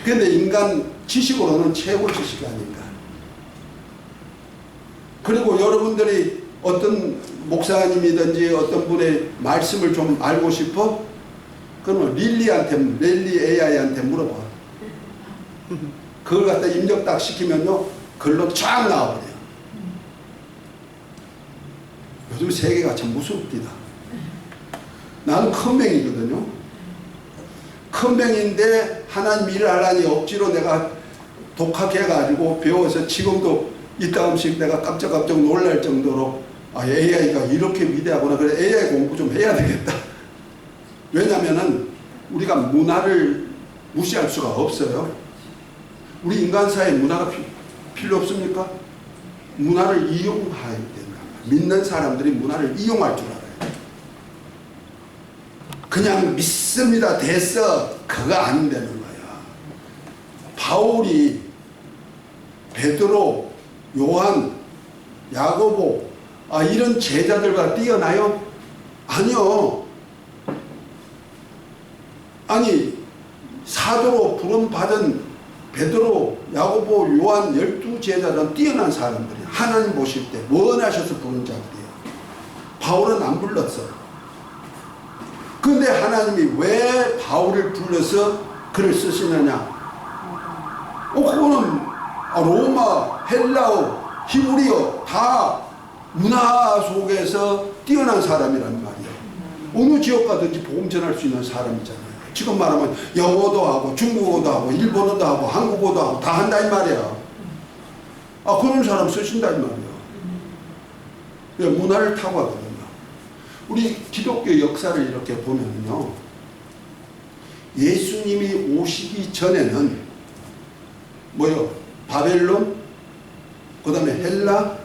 근데 인간 지식으로는 최고 지식이 아닌가. 그리고 여러분들이 어떤 목사님이든지 어떤 분의 말씀을 좀 알고 싶어? 그러면 릴리 AI한테 물어봐. 그걸 갖다 입력 딱 시키면요 글로 쫙 나와버려요. 요즘 세계가 참 무섭디다. 나는 큰맹이거든요. 큰맹인데 하나님 일을 하라니 억지로 내가 독학해가지고 배워서 지금도 이따금씩 내가 깜짝깜짝 놀랄 정도로 아 AI가 이렇게 위대하구나. 그래 AI 공부 좀 해야 되겠다. 왜냐면은 우리가 문화를 무시할 수가 없어요. 우리 인간사회에 문화가 필요 없습니까? 문화를 이용해야 된다. 믿는 사람들이 문화를 이용할 줄 알아요. 그냥 믿습니다. 됐어. 그거 안 되는 거야. 바울이 베드로, 요한, 야고보 이런 제자들과 뛰어나요? 아니요. 아니 사도로 부름받은 베드로, 야고보, 요한 12제자는 뛰어난 사람들이에요. 하나님 보실 때 원하셔서 부른 자들이에요. 바울은 안 불렀어요. 그런데 하나님이 왜 바울을 불러서 글을 쓰시느냐? 그거는 로마, 헬라어, 히브리어 다 문화 속에서 뛰어난 사람이란 말이에요. 어느 지역 가든지 복음 전할 수 있는 사람이잖아요. 지금 말하면 영어도 하고 중국어도 하고 일본어도 하고 한국어도 하고 다 한다 이 말이야. 그런 사람 쓰신다 이 말이야. 문화를 타고 하거든요. 우리 기독교 역사를 이렇게 보면요, 예수님이 오시기 전에는 뭐요? 바벨론, 그 다음에 헬라,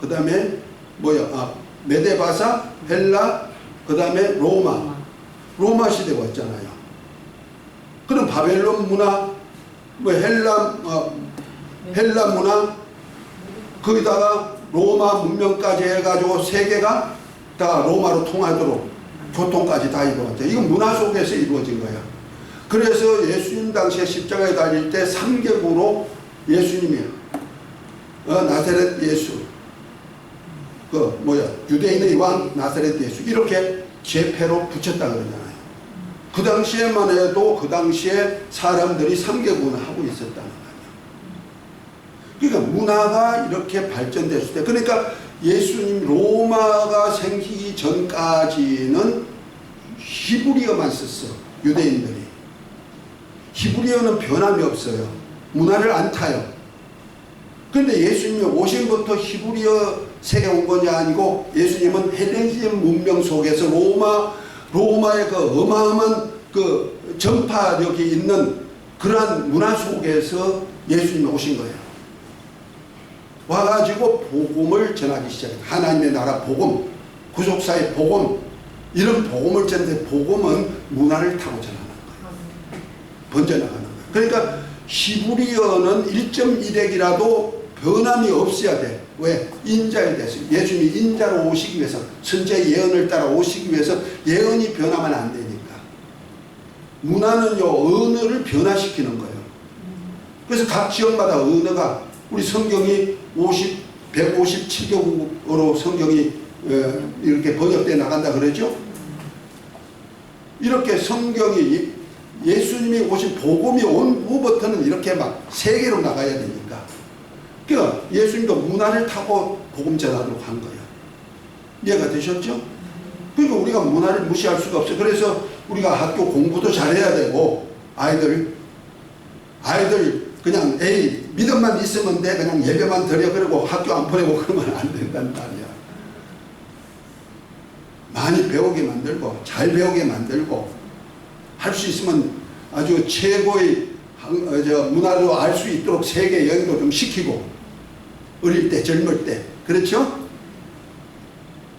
그 다음에 뭐요? 메데바사, 헬라, 그 다음에 로마 시대가 왔잖아요. 그럼 바벨론 문화, 뭐 헬라 문화, 거기다가 로마 문명까지 해가지고 세계가 다 로마로 통하도록 교통까지 다 이루어졌죠. 이건 문화 속에서 이루어진 거예요. 그래서 예수님 당시에 십자가에 달릴 때 3개국으로 예수님이 나사렛 예수, 유대인의 왕 나사렛 예수 이렇게 제패로 붙였다 그러잖아요. 그 당시에만 해도 그 당시에 사람들이 3개국을 하고 있었다는 거예요. 그러니까 문화가 이렇게 발전됐을 때, 그러니까 예수님 로마가 생기기 전까지는 히브리어만 썼어. 유대인들이. 히브리어는 변함이 없어요. 문화를 안 타요. 그런데 예수님이 오신부터 히브리어 세계 온 것이 아니고 예수님은 헬레니즘 문명 속에서 로마의 그 어마어마한 그 전파력이 있는 그러한 문화 속에서 예수님이 오신 거예요. 와가지고 복음을 전하기 시작했다. 하나님의 나라 복음, 구속사의 복음, 이런 복음을 전하는데 복음은 문화를 타고 전하는 거예요. 번져나가는 거예요. 그러니까 히브리어는 1.1핵이라도 변함이 없어야 돼. 왜? 인자에 대해서. 예수님이 인자로 오시기 위해서, 선지의 예언을 따라 오시기 위해서 예언이 변하면 안 되니까. 문화는요, 언어를 변화시키는 거예요. 그래서 각 지역마다 언어가, 우리 성경이 157개국어로 성경이 이렇게 번역되어 나간다 그러죠? 이렇게 성경이 예수님이 오신 복음이 온 후부터는 이렇게 막 세계로 나가야 되니까. 그러니까 예수님도 문화를 타고 복음 전하도록 한 거예요. 이해가 되셨죠? 그러니까 우리가 문화를 무시할 수가 없어요. 그래서 우리가 학교 공부도 잘해야 되고, 아이들 그냥 믿음만 있으면 돼, 그냥 예배만 드려, 그러고 학교 안 보내고 그러면 안 된다는 말이야. 많이 배우게 만들고 잘 배우게 만들고, 할 수 있으면 아주 최고의 문화로 알 수 있도록 세계 여행도 좀 시키고, 어릴 때 젊을 때. 그렇죠?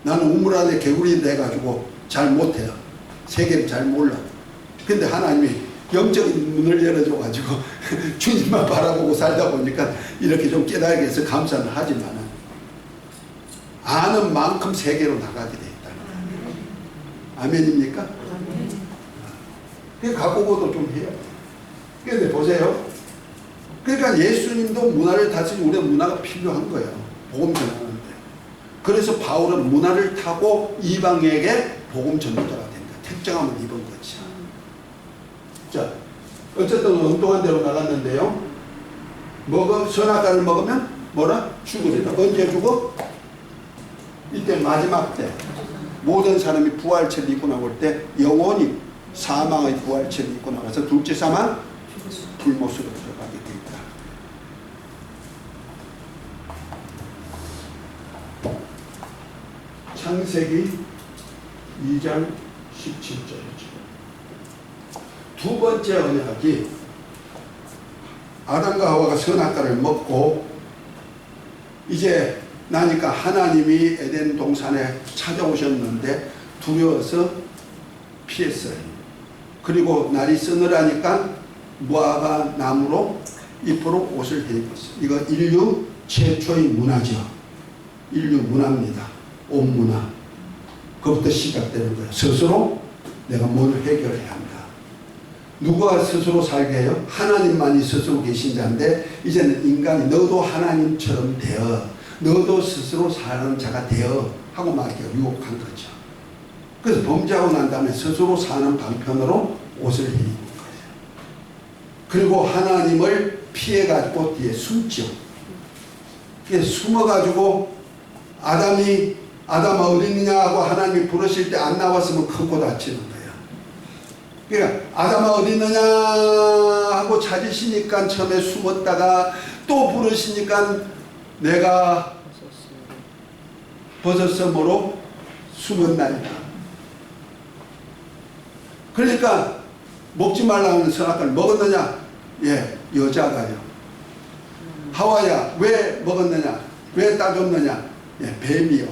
나는 우물 안에 개구리 돼가지고 잘 못해요. 세계를 잘 몰라. 근데 하나님이 영적인 문을 열어줘가지고 주님만 바라보고 살다 보니까 이렇게 좀 깨달게 해서 감사는 하지만 아는 만큼 세계로 나가게 돼 있다는 거예요. 아멘입니까? 그러니까 각오도 좀 해요. 그런데 보세요. 그러니까 예수님도 문화를 다스리고 우리는 문화가 필요한 거예요. 복음 전하는데. 그래서 바울은 문화를 타고 이방에게 복음 전도자가 된다. 특정함을 입은 거죠. 자, 어쨌든 엉뚱한 데로 나갔는데요. 선악과를 먹으면 뭐라? 죽으리라. 언제 죽어? 이때 마지막 때. 모든 사람이 부활체를 입고 나올 때 영원히 사망의 부활체를 입고 나가서 둘째 사망 불못으로 들어가게 돼 있다. 창세기 2장 17절이죠. 두 번째 언약이 아담과 하와가 선악과를 먹고 이제 나니까 하나님이 에덴 동산에 찾아오셨는데 두려워서 피했어요. 그리고 날이 서늘하니까 무화과 나무로 잎으로 옷을 해 입었어요. 이거 인류 최초의 문화죠. 인류 문화입니다. 옷 문화. 그것부터 시작되는 거예요. 스스로 내가 뭘 해결해야 한다. 누가 스스로 살게 해요? 하나님만이 스스로 계신 자인데 이제는 인간이 너도 하나님처럼 되어, 너도 스스로 사는 자가 되어 하고 막 유혹한 거죠. 그래서 범죄하고 난 다음에 스스로 사는 방편으로 옷을 입은 거예요. 그리고 하나님을 피해가지고 뒤에 숨죠. 숨어가지고 아담아 어디 있느냐 하고 하나님이 부르실 때 안 나왔으면 크고 다치는 거예요. 그러니까 아담아 어디 있느냐 하고 찾으시니까 처음에 숨었다가 또 부르시니까 내가 버섯섬으로 숨은 날이다. 그러니까 먹지 말라는 선악과를 먹었느냐? 예, 여자가요. 하와야 왜 먹었느냐? 왜 따졌느냐? 예, 뱀이요.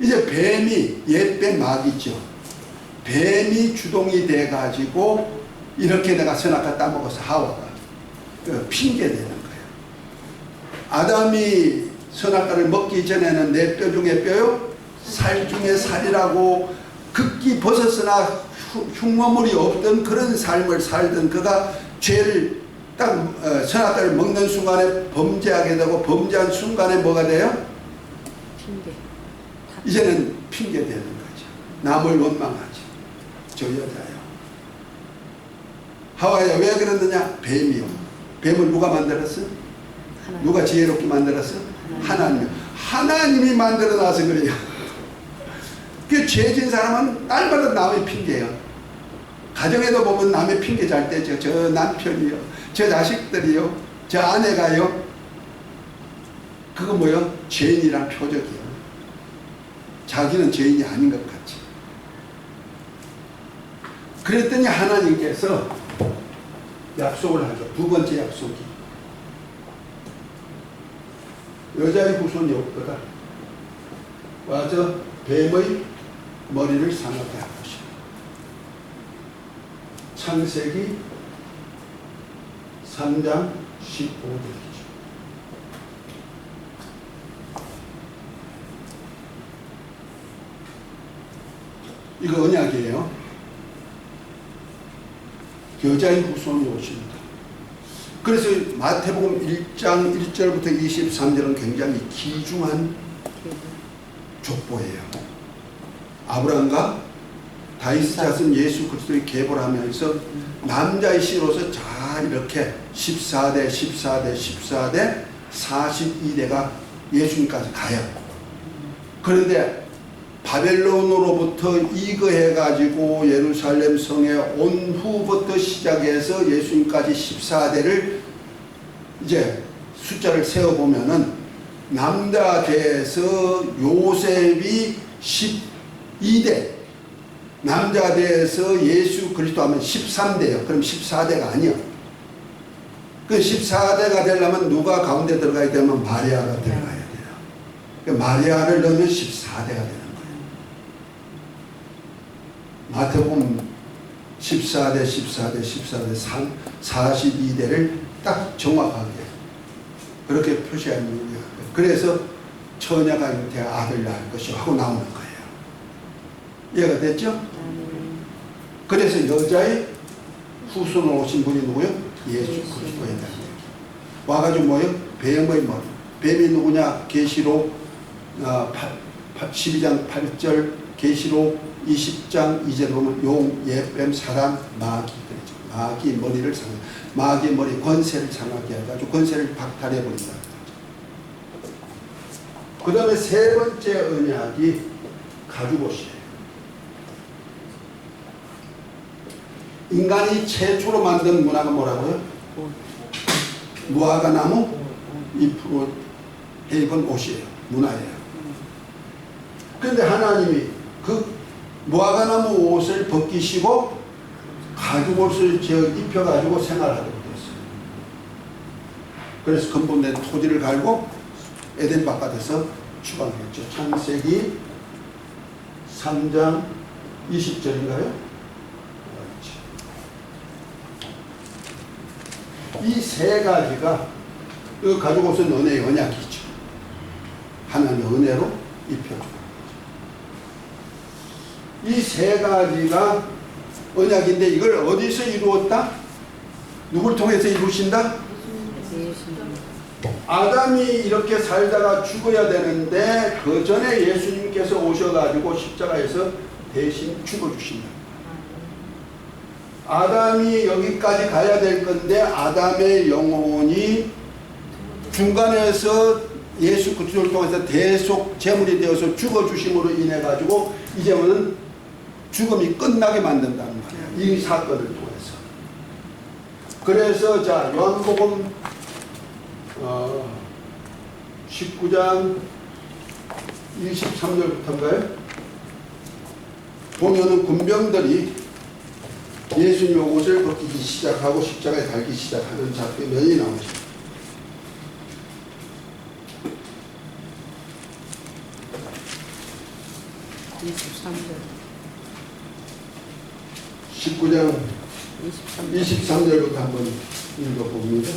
이제 뱀이 옛뱀 마귀죠. 뱀이 주동이 돼가지고 이렇게 내가 선악과 따먹어서 하와가 핑계 대는 거예요. 아담이 선악과를 먹기 전에는 내 뼈 중에 뼈요, 살 중에 살이라고 극기 벗었으나 흉머물이 없던 그런 삶을 살던 그가 죄를 딱 선악과를 먹는 순간에 범죄하게 되고 범죄한 순간에 뭐가 돼요? 핑계. 이제는 핑계 대는 거죠. 남을 원망하지. 저 여자요. 하와야 왜 그러느냐? 뱀이요. 뱀을 누가 만들었어? 하나님. 누가 지혜롭게 만들었어? 하나님이요. 하나님이 만들어 놔서 그래요. 그 죄진 사람은 날마다 남의 핑계예요. 가정에도 보면 남의 핑계 잘 떼죠. 저 남편이요, 저 자식들이요, 저 아내가요. 그거 뭐요? 죄인이란 표적이에요. 자기는 죄인이 아닌 것 같지. 그랬더니 하나님께서 약속을 하죠. 두 번째 약속이 여자의 후손이 없거다. 와서 뱀의 머리를 상하게 할 것이다. 창세기 3장 15절이죠. 이거 언약이에요. 여자의 후손이 오십니다. 그래서 마태복음 1장 1절부터 23절은 굉장히 귀중한 족보예요. 아브라함과 다윗 자손 예수 그리스도의 계보를 하면서 남자의 씨로서 잘 이렇게 14대 14대 14대 42대가 예수님까지 가요. 그런데 바벨론으로부터 이거해가지고 예루살렘 성에 온 후부터 시작해서 예수님까지 14대를 이제 숫자를 세어보면은 남자대에서 요셉이 12대, 남자대에서 예수 그리스도 하면 13대요. 그럼 14대가 아니요. 그 14대가 되려면 누가 가운데 들어가야 되면 마리아가 들어가야 돼요. 마리아를 넣으면 14대가 되는 거예요. 마태복음 14대 14대 14대 42대를 딱 정확하게 그렇게 표시하는 거예요. 그래서 처녀가 잉태 아들 낳을 것이요 하고 나오는 거예요. 이해가 됐죠? 그래서 여자의 후손으로 오신 분이 누구요? 예수 그리스도의 날. 와가지고 뭐요? 뱀의 머리. 뱀이 누구냐? 계시록 12장 8절, 계시록 20장 2절 보면 용, 예뱀, 사람, 마귀 그랬죠. 마귀 머리를 상하게, 마귀 머리 권세를 상하게 해가지고 권세를 박탈해 버린다. 그 다음에 세 번째 언약이 가죽옷이에요. 인간이 최초로 만든 문화가 뭐라고요? 무화과나무 잎으로 해입은 옷이에요. 문화예요. 그런데 하나님이 그 무화과나무 옷을 벗기시고 가죽옷을 입혀가지고 생활하도록 됐어요. 그래서 근본된 토지를 갈고 에덴 바깥에서 추방했죠. 창세기 3장 20절인가요? 이 세 가지가 그 가죽옷은 은혜의 언약이죠. 하나님의 은혜로 입혀주고 이 세 가지가 언약인데 이걸 어디서 이루었다? 누굴 통해서 이루신다? 아담이 이렇게 살다가 죽어야 되는데 그 전에 예수님께서 오셔가지고 십자가에서 대신 죽어주신다. 아담이 여기까지 가야 될 건데 아담의 영혼이 중간에서 예수 그리스도를 통해서 대속 제물이 되어서 죽어주심으로 인해 가지고 이제는 죽음이 끝나게 만든다는 거예요. 이 사건을 통해서. 그래서 자 요한복음 19장 23절부터인가요? 보면은 군병들이 예수님의 옷을 벗기기 시작하고 십자가에 달기 시작하는 장면이 나오죠. 19장 23절부터 한번 읽어봅니다.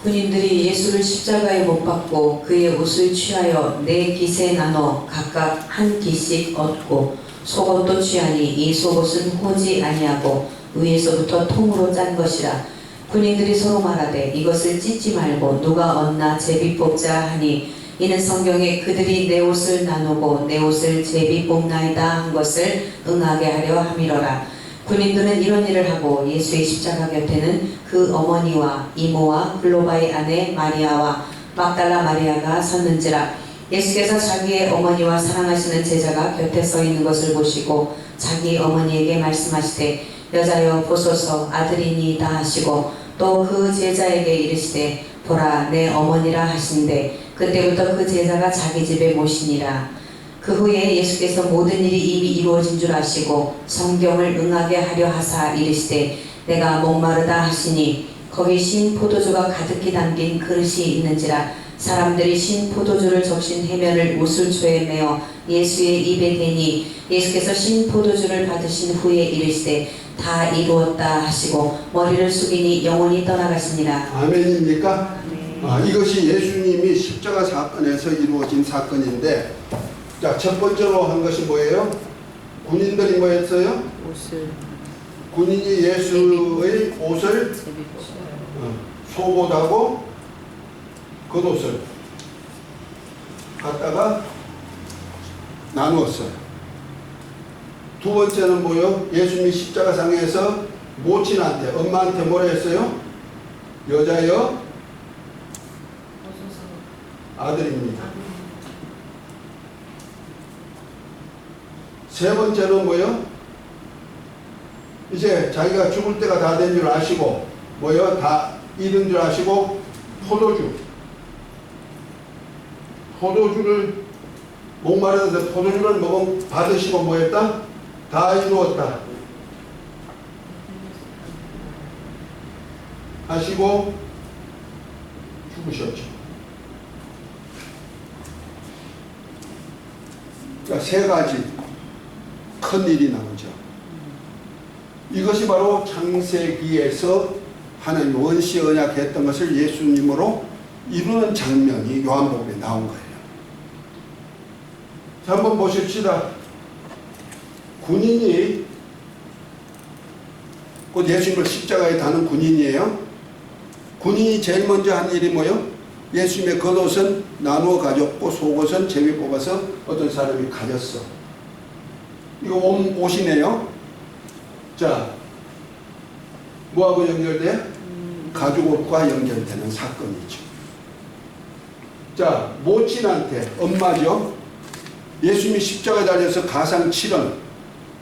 군인들이 예수를 십자가에 못 박고 그의 옷을 취하여 네 깃에 나눠 각각 한 깃씩 얻고 속옷도 취하니 이 속옷은 호지 아니하고 위에서부터 통으로 짠 것이라. 군인들이 서로 말하되 이것을 찢지 말고 누가 얻나 제비 뽑자 하니 이는 성경에 그들이 내 옷을 나누고 내 옷을 제비 뽑나이다 한 것을 응하게 하려 함이로라. 군인들은 이런 일을 하고 예수의 십자가 곁에는 그 어머니와 이모와 글로바의 아내 마리아와 막달라 마리아가 섰는지라. 예수께서 자기의 어머니와 사랑하시는 제자가 곁에 서 있는 것을 보시고 자기 어머니에게 말씀하시되 여자여 보소서 아들이니이다 하시고 또 그 제자에게 이르시되 보라 내 어머니라 하신대 그때부터 그 제자가 자기 집에 모시니라. 그 후에 예수께서 모든 일이 이미 이루어진 줄 아시고 성경을 응하게 하려 하사 이르시되 내가 목마르다 하시니 거기 신 포도주가 가득히 담긴 그릇이 있는지라. 사람들이 신 포도주를 적신 해면을 우슬초에 메어 예수의 입에 대니 예수께서 신 포도주를 받으신 후에 이르시되 다 이루었다 하시고 머리를 숙이니 영혼이 떠나가시니라. 아멘입니까? 네. 이것이 예수님이 십자가 사건에서 이루어진 사건인데, 자, 첫 번째로 한 것이 뭐예요? 군인들이 뭐 했어요? 옷을 군인이 예수의 옷을 제비 뽑아. 속옷하고 겉옷을 갖다가 나누었어요. 두 번째는 뭐요? 예수님이 십자가상에서 모친한테, 엄마한테 뭐라 했어요? 여자여 아들입니다. 세 번째는 뭐요? 이제 자기가 죽을 때가 다 된 줄 아시고 뭐요? 다 잃은 줄 아시고 포도주를 목마르는데 포도주를 받으시고 뭐 했다? 다 이루었다 하시고 죽으셨죠. 그러니까 세 가지 큰 일이 나오죠. 이것이 바로 창세기에서 하나님 원시 언약했던 것을 예수님으로 이루는 장면이 요한복음에 나온 거예요. 자, 한번 보십시다. 군인이 곧 예수님을 십자가에 다는 군인이에요. 군인이 제일 먼저 한 일이 뭐예요? 예수님의 겉옷은 나누어 가졌고 속옷은 제비 뽑아서 어떤 사람이 가졌어. 이거 옷이네요. 자, 뭐하고 연결돼? 가죽옷과 연결되는 사건이죠. 자, 모친한테, 엄마죠. 예수님이 십자가에 달려서 가상 7원,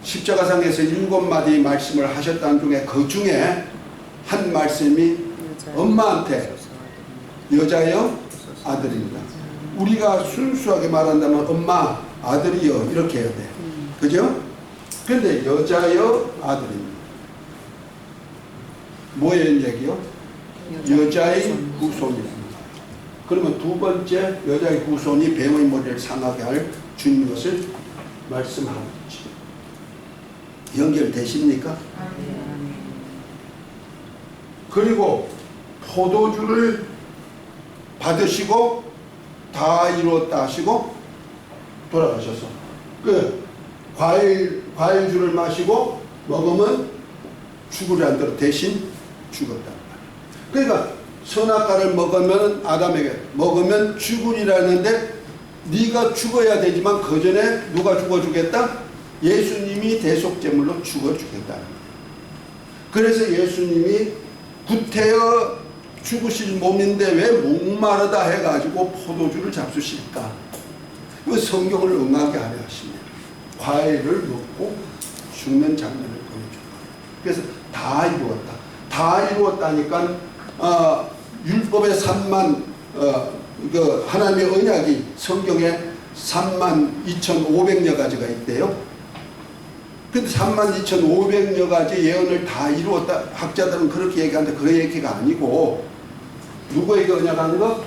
십자가상에서 7마디 말씀을 하셨다는 중에 그 중에 한 말씀이 엄마한테 여자여 아들입니다. 우리가 순수하게 말한다면 엄마 아들이여 이렇게 해야 돼. 그죠? 그런데 여자여 아들입니다. 뭐의 얘기요? 여자의 후손이랍니다. 그러면 두 번째 여자의 후손이 뱀의 머리를 상하게 할 주님 것을 말씀하고 있죠. 연결되십니까? 그리고 포도주를 받으시고 다 이루었다 하시고 돌아가셔서 그 과일주를 마시고 먹으면 죽으리 않도록 대신 죽었다. 그러니까 선악과를 먹으면 아담에게 먹으면 죽으리라는데 네가 죽어야 되지만 그 전에 누가 죽어주겠다? 예수님이 대속제물로 죽어주겠다는 거예요. 그래서 예수님이 구태여 죽으실 몸인데 왜 목마르다 해가지고 포도주를 잡수실까? 이 성경을 응하게 하려 하십니다. 과일을 먹고 죽는 장면을 보여줍니다. 그래서 다 이루었다. 다 이루었다니까 율법의 3만 그 하나님의 언약이 성경에 32,500여 가지가 있대요. 근데 32,500여 가지 예언을 다 이루었다. 학자들은 그렇게 얘기하는데 그 얘기가 아니고 누구에게 언약하는 거?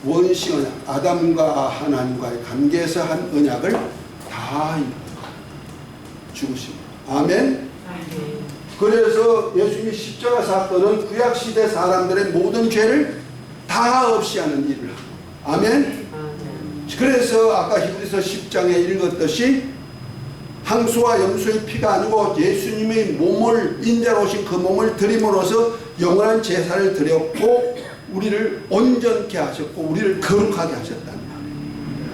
원시 언약. 아담과 하나님과의 관계에서 한 언약을 다 죽으시고. 아멘. 그래서 예수님의 십자가 사건은 구약시대 사람들의 모든 죄를 다 없이 하는 일을 하고. 아멘. 그래서 아까 히브리서 10장에 읽었듯이 항소와 염소의 피가 아니고 예수님의 몸을 인자로 오신 그 몸을 드림으로써 영원한 제사를 드렸고 우리를 온전케 하셨고 우리를 거룩하게 하셨다는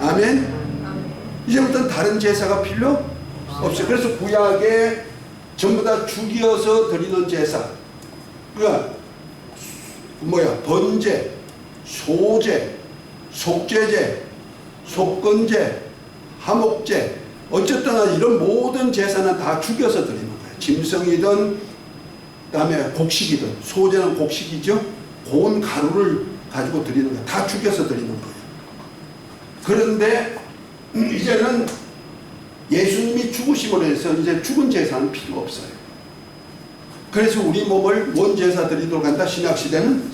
말이에요. 아멘. 이제부터는 다른 제사가 필요 없어요. 그래서 구약에 전부 다 죽이어서 드리는 제사, 그러니까 번제, 소제, 속죄제, 속건제, 화목제, 어쨌든 이런 모든 제사는 다 죽여서 드리는 거예요. 짐승이든 그다음에 곡식이든. 소제는 곡식이죠. 고운 가루를 가지고 드리는 거예요. 다 죽여서 드리는 거예요. 그런데 이제는 예수님이 죽으심으로 해서 이제 죽은 제사는 필요 없어요. 그래서 우리 몸을 뭔 제사 드리도록 한다? 신약시대는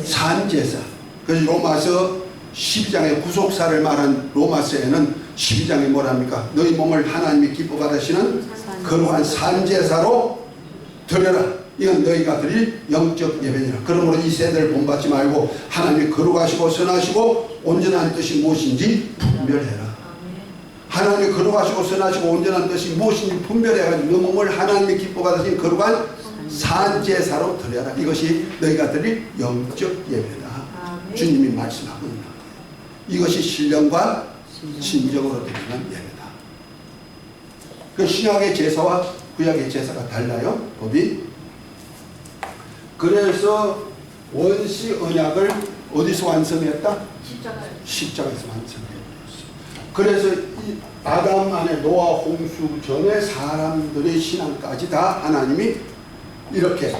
산제사. 그래서 로마서 12장의 구속사를 말한 로마서에는 12장에 뭐랍니까? 너희 몸을 하나님이 기뻐 받으시는 거룩한 산제사로 드려라. 이건 너희가 드릴 영적 예배니라. 그러므로 이 세대를 본받지 말고 하나님이 거룩하시고 선하시고 온전한 뜻이 무엇인지 분별해라. 하나님이 거룩하시고 선하시고 온전한 뜻이 무엇인지 분별해가지고 너 몸을 하나님이 기뻐 받으신 거룩한 산제사로 드려라. 이것이 너희가 드릴 영적 예배다. 주님이 말씀하고 있는 거예요. 이것이 신령과 진정으로 드리는 예배다. 그 신약의 제사와 구약의 제사가 달라요. 법이. 그래서 원시 언약을 어디서 완성했다? 십자가에서 완성했어요. 그래서 이 아담 안에 노아 홍수 전에 사람들의 신앙까지 다 하나님이 이렇게,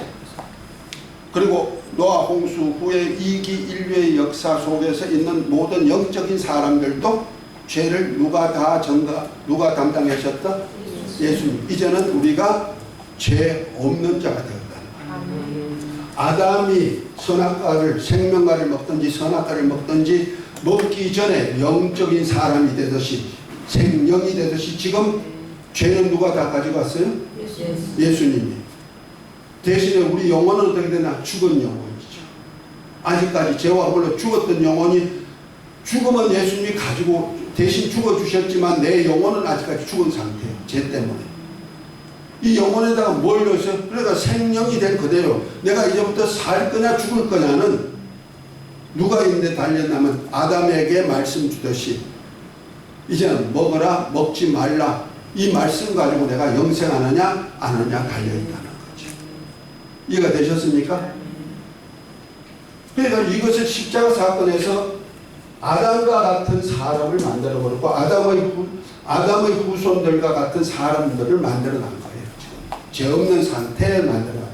그리고 노아 홍수 후에 이기 인류의 역사 속에서 있는 모든 영적인 사람들도 죄를 누가 담당하셨다? 예수님. 이제는 우리가 죄 없는 자가 되었다는 거예요. 아담이 선악과를, 생명과를 먹든지 선악과를 먹든지 먹기 전에 영적인 사람이 되듯이, 생명이 되듯이 지금 죄는 누가 다 가지고 왔어요? 예수님이. 대신에 우리 영혼은 어떻게 되나? 죽은 영혼이죠. 아직까지 죄와 물로 죽었던 영혼이, 죽으면 예수님이 가지고 대신 죽어주셨지만 내 영혼은 아직까지 죽은 상태예요. 죄 때문에. 이 영혼에다가 뭘 넣었어요? 그러니까 생명이 된 그대로 내가 이제부터 살 거냐 죽을 거냐는 누가 있는데 달렸냐면 아담에게 말씀 주듯이 이제는 먹어라 먹지 말라, 이 말씀 가지고 내가 영생하느냐 안 하느냐 달려있다는 거죠. 이해가 되셨습니까? 그러니까 이것을 십자가 사건에서 아담과 같은 사람을 만들어버렸고 아담의 후손들과 같은 사람들을 만들어낸 거예요. 지금 죄 없는 상태에 만들어낸다.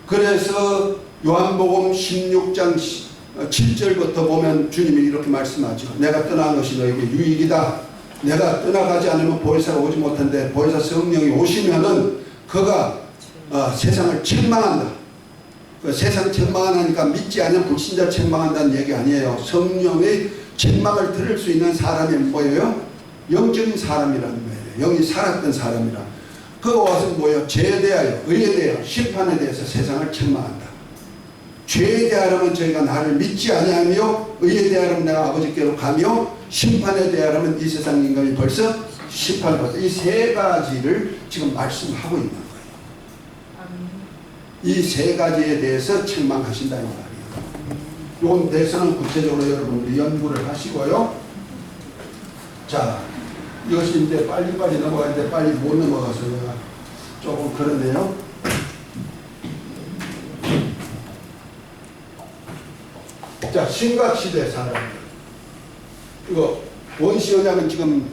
그래서 요한복음 16장 7절부터 보면 주님이 이렇게 말씀하죠. 내가 떠난 것이 너에게 유익이다. 내가 떠나가지 않으면 보혜사가 오지 못한데 보혜사 성령이 오시면은 그가 세상을 책망한다. 세상 책망하니까 믿지 않는 불신자 책망한다는 얘기 아니에요. 성령의 책망을 들을 수 있는 사람이 뭐예요? 영적인 사람이라는 거예요. 영이 살았던 사람이라. 그거 와서 뭐예요? 죄에 대하여, 의에 대하여, 심판에 대해서 세상을 책망한다. 죄에 대하여는 저희가 나를 믿지 아니하며, 의에 대하여는 내가 아버지께로 가며, 심판에 대하여는 이 세상 인간이 벌써 심판을 받았다. 이 세 가지를 지금 말씀하고 있는 거예요. 이 세 가지에 대해서 책망하신다 이 말이에요. 이건 대해서는 구체적으로 여러분들이 연구를 하시고요. 자, 이것이 이제 빨리빨리 넘어가는데 빨리 못 넘어가서 조금 그러네요. 자, 신각시대 사람들. 이거 원시 언약은 지금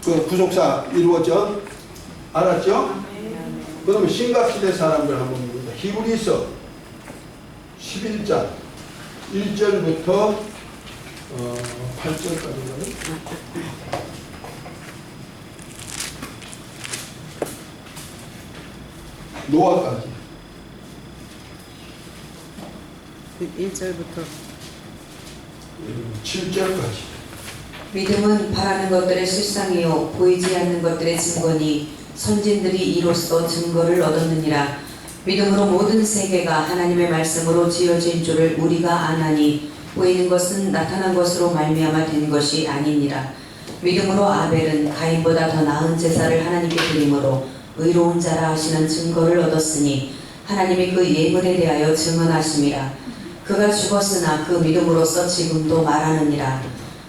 그 구속사 이루어져? 알았죠? 그러면 신각시대 사람들 한번 봅니다. 히브리서 11장 1절부터 8절까지는 노아까지 1절부터 7절까지. 믿음은 바라는 것들의 실상이요 보이지 않는 것들의 증거니 선진들이 이로써 증거를 얻었느니라. 믿음으로 모든 세계가 하나님의 말씀으로 지어진 줄을 우리가 아나니 보이는 것은 나타난 것으로 말미암아 된 것이 아니니라. 믿음으로 아벨은 가인보다 더 나은 제사를 하나님께 드림으로 의로운 자라 하시는 증거를 얻었으니 하나님이 그 예물에 대하여 증언하심이라. 그가 죽었으나 그 믿음으로써 지금도 말하느니라.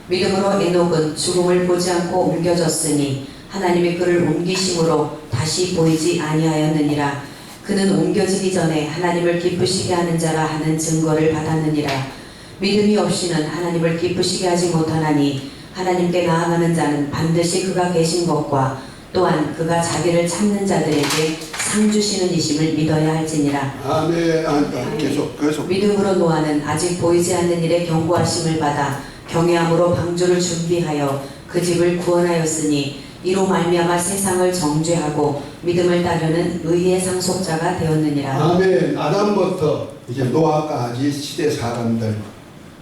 믿음으로 에녹은 죽음을 보지 않고 옮겨졌으니 하나님이 그를 옮기심으로 다시 보이지 아니하였느니라. 그는 옮겨지기 전에 하나님을 기쁘시게 하는 자라 하는 증거를 받았느니라. 믿음이 없이는 하나님을 기쁘시게 하지 못하나니 하나님께 나아가는 자는 반드시 그가 계신 것과 또한 그가 자기를 찾는 자들에게 상 주시는 이심을 믿어야 할지니라. 아멘. 계속. 믿음으로 노아는 아직 보이지 않는 일에 경고하심을 받아 경외함으로 방주를 준비하여 그 집을 구원하였으니 이로 말미암아 세상을 정죄하고 믿음을 따르는 의의 상속자가 되었느니라. 아멘. 아담부터 이제 노아까지 시대 사람들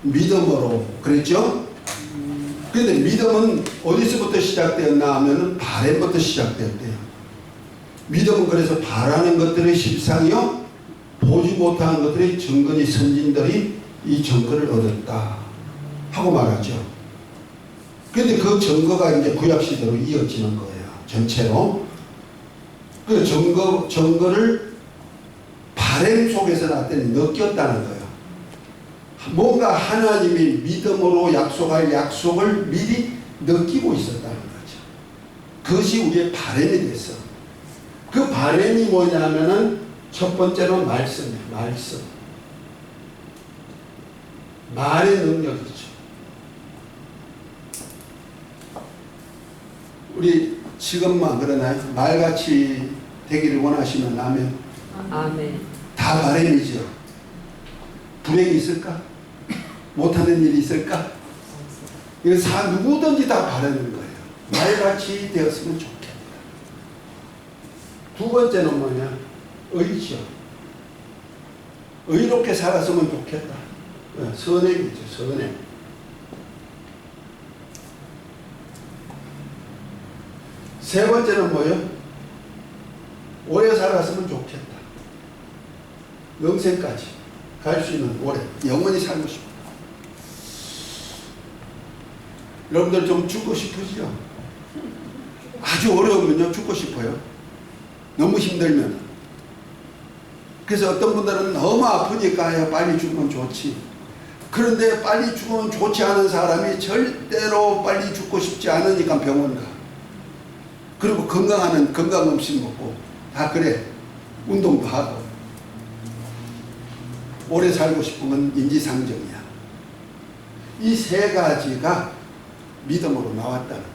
믿음으로 그랬죠? 그런데 믿음은 어디서부터 시작되었나 하면은 바램부터 시작되었대요. 믿음은 그래서 바라는 것들의 실상이요 보지 못하는 것들의 증거니 선진들이 이 증거를 얻었다 하고 말하죠. 그런데 그 증거가 이제 구약시대로 이어지는 거예요. 전체로. 그 증거를 바램 속에서 나타내 느꼈다는 거예요. 뭔가 하나님이 믿음으로 약속할 약속을 미리 느끼고 있었다는 거죠. 그것이 우리의 바램이 됐어. 그 바램이 뭐냐면은 첫 번째로 말씀이에요. 말씀. 말의 능력이죠. 우리 지금만 그러나요? 말같이 되기를 원하시면 아멘. 아멘. 다 바램이죠. 불행이 있을까? 못하는 일이 있을까? 이거 누구든지 다 바라는 거예요. 말같이 되었으면 좋겠다. 두 번째는 뭐냐? 의죠. 의롭게 살았으면 좋겠다. 선행이죠. 선행. 세 번째는 뭐예요? 오래 살았으면 좋겠다. 영생까지 갈 수 있는 오래 영원히 살고 싶다. 여러분들 좀 죽고 싶으시죠? 아주 어려우면요 죽고 싶어요. 너무 힘들면. 그래서 어떤 분들은 너무 아프니까 빨리 죽으면 좋지. 그런데 빨리 죽으면 좋지 않은 사람이 절대로 빨리 죽고 싶지 않으니까 병원 가. 그리고 건강음식 먹고 다 그래. 운동도 하고. 오래 살고 싶은 건 인지상정이야. 이 세 가지가 믿음으로 나왔다는 거예요.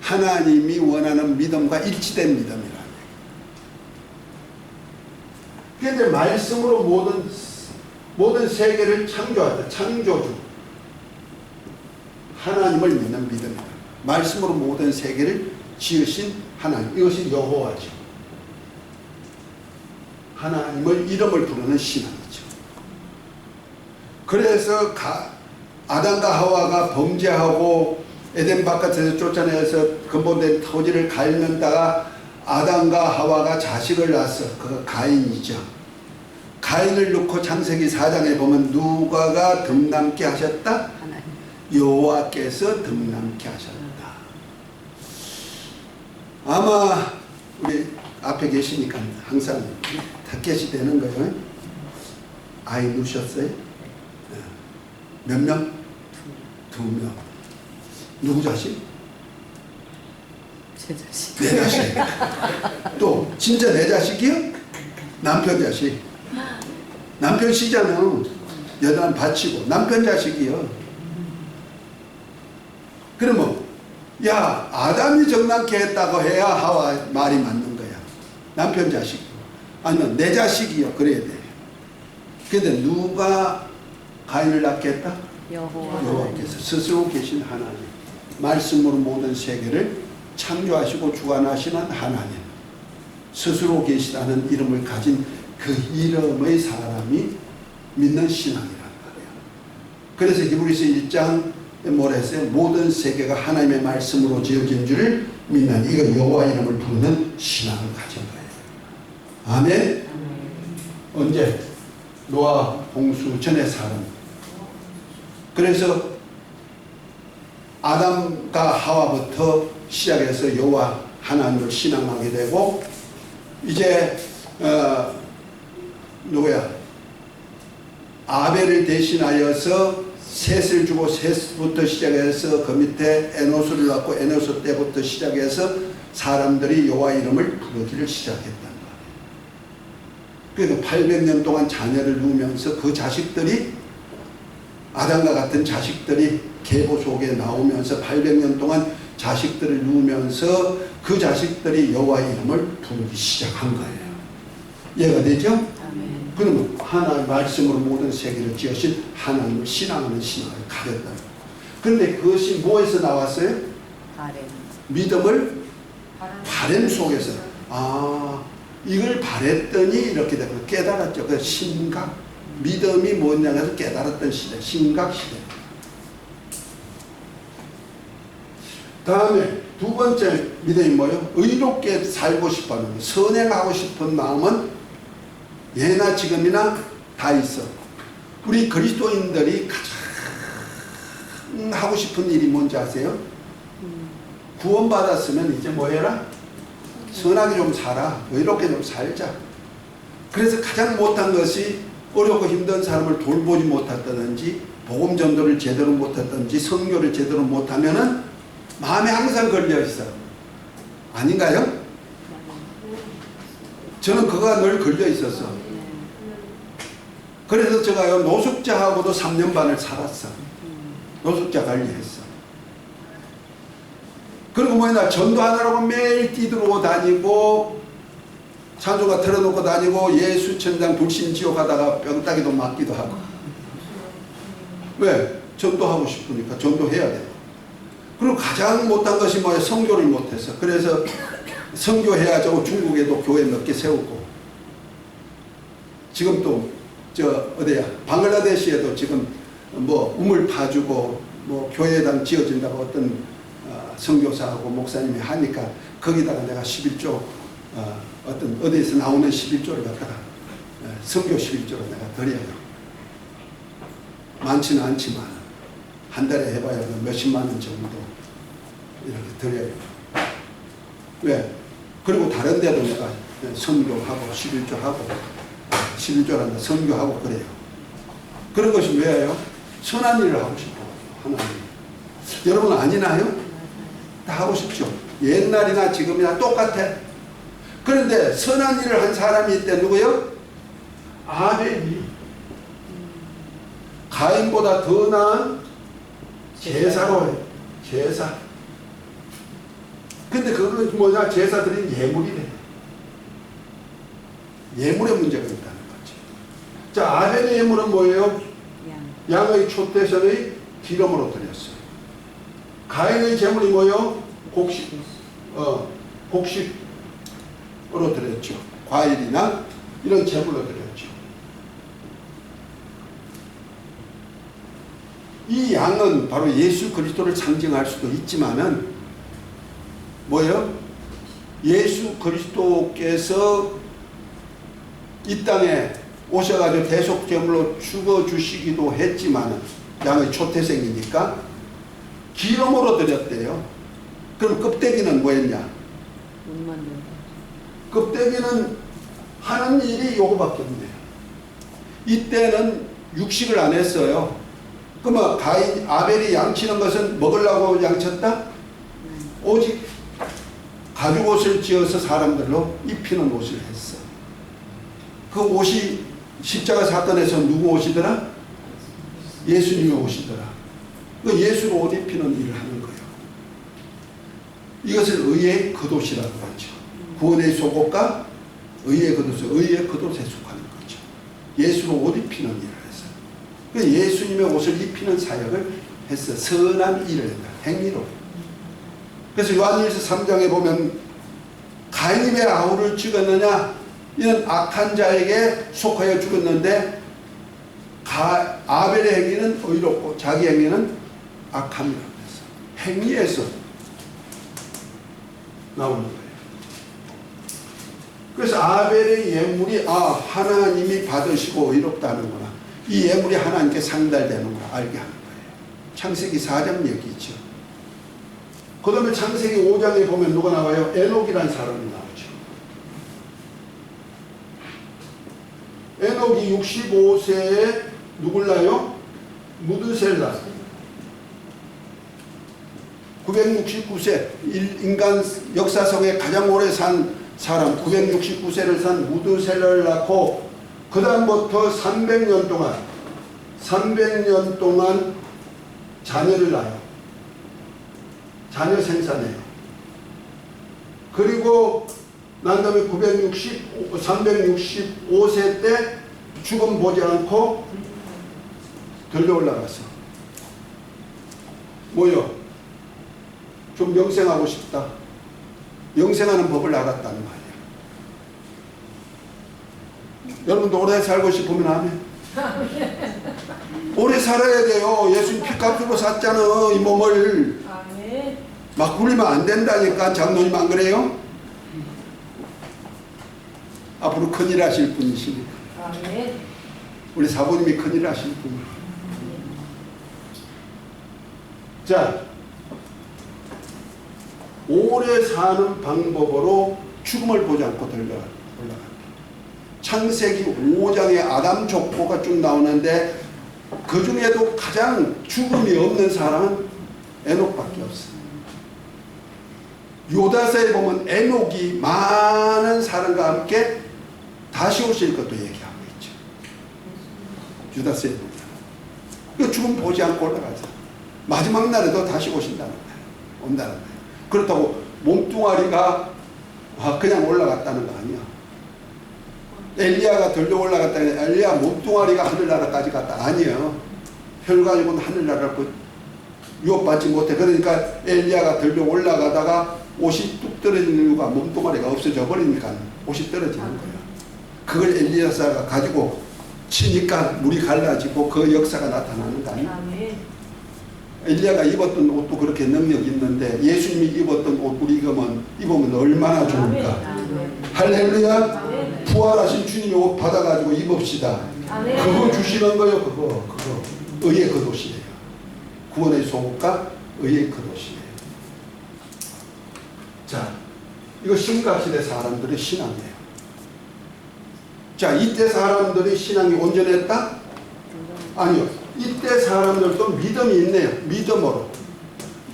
하나님이 원하는 믿음과 일치된 믿음이라는 거예요. 그런데 말씀으로 모든 세계를 창조하다. 창조주. 하나님을 믿는 믿음이다. 말씀으로 모든 세계를 지으신 하나님. 이것이 여호와죠. 하나님을 이름을 부르는 신앙이죠. 그래서 아담과 하와가 범죄하고 에덴 바깥에서 쫓아내서 근본된 토지를 갈면다가 아담과 하와가 자식을 낳았어. 그가 가인이죠. 가인을 놓고 창세기 4장에 보면 누가가 듭남게 하셨다? 하나님. 여호와께서 듭남게 하셨다. 아마 우리 앞에 계시니까 항상 타켓이 되는 거예요. 아이 누셨어요? 몇 명? 2명. 누구 자식? 제 자식. 내 자식. 또 진짜 내 자식이요? 남편 자식. 남편 씨잖아요. 여자는 바치고 남편 자식이요. 그러면 야 아담이 정남케 했다고 해야 하와 말이 맞는 거야. 남편 자식. 아니면 내 자식이요. 그래야 돼. 근데 누가 가인을 낳게 했다? 여호와께서 스스로 계신 하나님, 말씀으로 모든 세계를 창조하시고 주관하시는 하나님, 스스로 계시다는 이름을 가진 그 이름의 사람이 믿는 신앙이라는 거예요. 그래서 히브리서 1장 뭐라 했어요? 모든 세계가 하나님의 말씀으로 지어진 줄을 믿는, 이거 여호와 이름을 부르는 신앙을 가진 거예요. 아멘. 언제? 노아 홍수 전의 사람. 그래서 아담과 하와부터 시작해서 여호와 하나님을 신앙하게 되고, 이제 누구야? 아벨을 대신하여서 셋을 주고 셋부터 시작해서 그 밑에 에노스를 낳고 에노스 때부터 시작해서 사람들이 여호와 이름을 부르기를 시작했단 말이에요. 그러니까 800년 동안 자녀를 누우면서 그 자식들이, 아담과 같은 자식들이 계보 속에 나오면서 800년 동안 자식들을 누우면서 그 자식들이 여호와 이름을 부르기 시작한 거예요. 이해가 되죠? 그러면 하나의 말씀으로 모든 세계를 지으신 하나님을 신앙하는 신앙을 가졌다. 그런데 그것이 뭐에서 나왔어요? 믿음을 바램 속에서. 이걸 바랬더니 이렇게 되고 깨달았죠. 그 신각. 믿음이 뭐냐 해서 깨달았던 시대, 신각 시대. 다음에 두 번째 믿음이 뭐예요? 의롭게 살고 싶어하는 거예요. 선행하고 싶은 마음은 예나 지금이나 다 있어. 우리 그리스도인들이 가장 하고 싶은 일이 뭔지 아세요? 구원받았으면 이제 뭐 해라? 선하게 좀 살아. 의롭게 좀 살자. 그래서 가장 못한 것이 어렵고 힘든 사람을 돌보지 못했다든지, 복음 전도를 제대로 못했다든지, 선교를 제대로 못하면은 마음에 항상 걸려 있어. 아닌가요? 저는 그거가 늘 걸려 있었어. 그래서 제가요, 노숙자하고도 3년 반을 살았어. 노숙자 관리했어. 그리고 뭐냐, 전도하느라고 매일 뛰들고 다니고, 찬조가 틀어놓고 다니고, 예수 천당 불신 지옥 하다가 병따기도 맞기도 하고. 왜? 전도하고 싶으니까 전도해야 돼. 그리고 가장 못한 것이 뭐예요? 선교를 못해서. 그래서 선교해야죠. 중국에도 교회 몇 개 세우고, 지금 또 어디야, 방글라데시에도 지금 뭐 우물 파주고 뭐 교회당 지어진다고 어떤 선교사하고 목사님이 하니까 거기다가 내가 11조 어떤 어디에서 나오는 11조를 갖다가 선교 11조를 내가 드려요. 많지는 않지만 한 달에 해봐야 몇십만 원 정도 이렇게 드려요. 왜? 그리고 다른 데도 내가 선교하고 11조하고 11조란다 선교하고 그래요. 그런 것이 왜요? 선한 일을 하고 싶어. 하나님. 여러분 아니나요? 다 하고 싶죠. 옛날이나 지금이나 똑같아. 그런데 선한 일을 한 사람이 있대. 누구요? 아벨이 가인보다 더 나은 제사로 해요. 제사. 근데 그거는 뭐냐? 제사 드린 예물이래. 예물의 문제가 있다는 거지. 자, 아벨의 예물은 뭐예요? 양의 초태선의 기름으로 드렸어요. 가인의 제물이 뭐예요? 곡식으로 드렸죠. 과일이나 이런 제물로 드렸죠. 이 양은 바로 예수 그리스도를 상징할 수도 있지만은 뭐예요? 예수 그리스도께서 이 땅에 오셔가지고 대속제물로 죽어주시기도 했지만은 양의 초태생이니까 기름으로 드렸대요. 그럼 껍데기는 뭐였냐? 껍데기는 하는 일이 요거밖에 없네요. 이때는 육식을 안 했어요. 그러면 아벨이 양치는 것은 먹으려고 양쳤다? 오직 가죽 옷을 지어서 사람들로 입히는 옷을 했어. 그 옷이 십자가 사건에서 누구 옷이더라? 예수님의 옷이더라. 그 예수로 옷 입히는 일을 하는 거예요. 이것을 의의 겉옷이라고 하죠. 구원의 속옷과 의의 겉옷에 속하는 거죠. 예수로 옷 입히는 일을 해서. 예수님의 옷을 입히는 사역을 했어. 선한 일을 했다. 행위로. 그래서 요한일서 3장에 보면 가인이 왜 아우를 죽였느냐? 이는 악한 자에게 속하여 죽었는데 아벨의 행위는 의롭고 자기 행위는 악함이라고 했어. 행위에서 나오는 거예요. 그래서 아벨의 예물이 하나님이 받으시고 의롭다는구나. 이 예물이 하나님께 상달되는구나 알게 하는 거예요. 창세기 4장 얘기죠. 그 다음에 창세기 5장에 보면 누가 나와요? 에녹이라는 사람이 나오죠. 에녹이 65세에 누굴 낳아요? 무드셀라. 969세 인간 역사성에 가장 오래 산 사람 969세를 산 무드셀라를 낳고 그 다음부터 300년 동안 자녀를 낳아요. 자녀 생산해요. 그리고 난 다음에 365세 때 죽음 보지 않고 들려 올라갔어. 뭐요? 좀 영생하고 싶다. 영생하는 법을 알았다는 말이야. 여러분도 오래 살고 싶으면 하면 오래 살아야 돼요. 예수님 피값으로 샀잖아. 이 몸을. 막 굴리면 안 된다니까. 장로님 안 그래요? 앞으로 큰일 하실 분이시니까. 우리 사부님이 큰일 하실 분이에요. 자, 오래 사는 방법으로 죽음을 보지 않고 올라갑니다. 창세기 5장에 아담 족보가 쭉 나오는데 그 중에도 가장 죽음이 없는 사람은 에녹밖에 없어요. 요다서에 보면 에녹이 많은 사람과 함께 다시 오실 것도 얘기하고 있죠. 유다서에 보면 그 죽음 보지 않고 올라가죠. 마지막 날에도 다시 오신다는 거예요. 온다는 거예요. 그렇다고 몸뚱아리가 그냥 올라갔다는 거 아니야. 엘리야가 들려 올라갔다. 엘리야 몸뚱아리가 하늘나라까지 갔다. 아니에요. 혈관이고 하늘나라를 유업받지 못해. 그러니까 엘리야가 들려 올라가다가 옷이 뚝 떨어지는 이유가 몸뚱아리가 없어져 버리니까 옷이 떨어지는 거예요. 그걸 엘리야사가 가지고 치니까 물이 갈라지고 그 역사가 나타나는 거 아니에요. 엘리야가 입었던 옷도 그렇게 능력이 있는데 예수님이 입었던 옷 우리 입으면 얼마나 좋을까. 할렐루야. 부활하신 주님의 옷 받아가지고 입읍시다. 그거 주시는 거예요. 그거 의의 겉옷이에요. 구원의 속옷과 의의 겉옷이에요. 자, 이거 신각시대 사람들의 신앙이에요. 자, 이때 사람들의 신앙이 온전했다? 아니요. 이때 사람들도 믿음이 있네요. 믿음으로.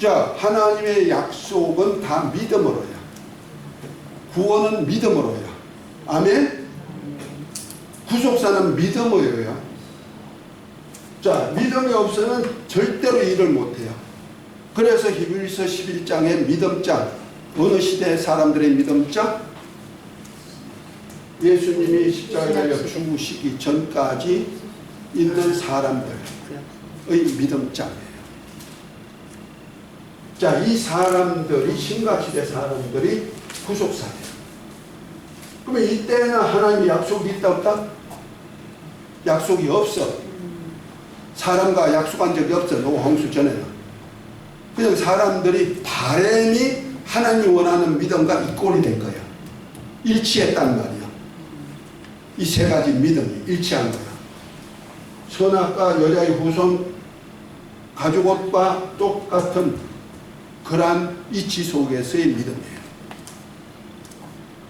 자, 하나님의 약속은 다 믿음으로야. 구원은 믿음으로야. 아멘? 구속사는 믿음이에요. 자, 믿음이 없으면 절대로 일을 못해요. 그래서 히브리서 11장의 믿음장, 어느 시대 사람들의 믿음장? 예수님이 십자가에 달려 죽으시기 전까지 있는 사람들의 믿음장이에요. 자, 이 사람들이 신각시대 사람들이 구속사예요. 그러면 이때는 하나님의 약속이 있다 없다? 약속이 없어. 사람과 약속한 적이 없어. 노 홍수 전에는. 그냥 사람들이 바람이 하나님이 원하는 믿음과 이꼴이 된 거야. 일치했단 말이야. 이 세 가지 믿음이 일치한 거야. 선악과 여자의 후손, 가죽옷과 똑같은 그러한 이치 속에서의 믿음이에요.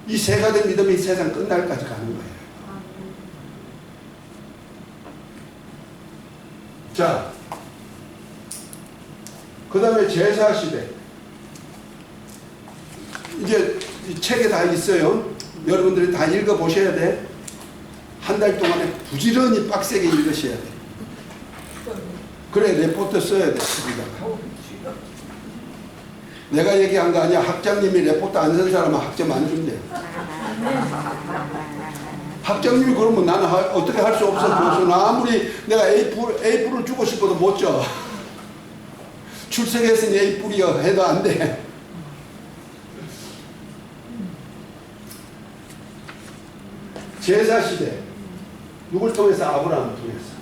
이 세 가지 믿음이 세상 끝날까지 가는 거예요. 자, 그 다음에 제사시대. 이제 이 책에 다 있어요. 여러분들이 다 읽어보셔야 돼. 한 달 동안에 부지런히 빡세게 읽으셔야 돼. 그래, 레포트 써야 돼. 내가 얘기한 거 아니야. 학장님이 레포트 안 쓴 사람은 학점 안 준대요. 학장님이 그러면 나는 어떻게 할 수 없어. 그래서 나 아무리 내가 A뿔을 주고 싶어도 못 줘. 출석했으니 A뿔이야 해도 안 돼. 제사시대 누굴 통해서? 아브라함을 통해서.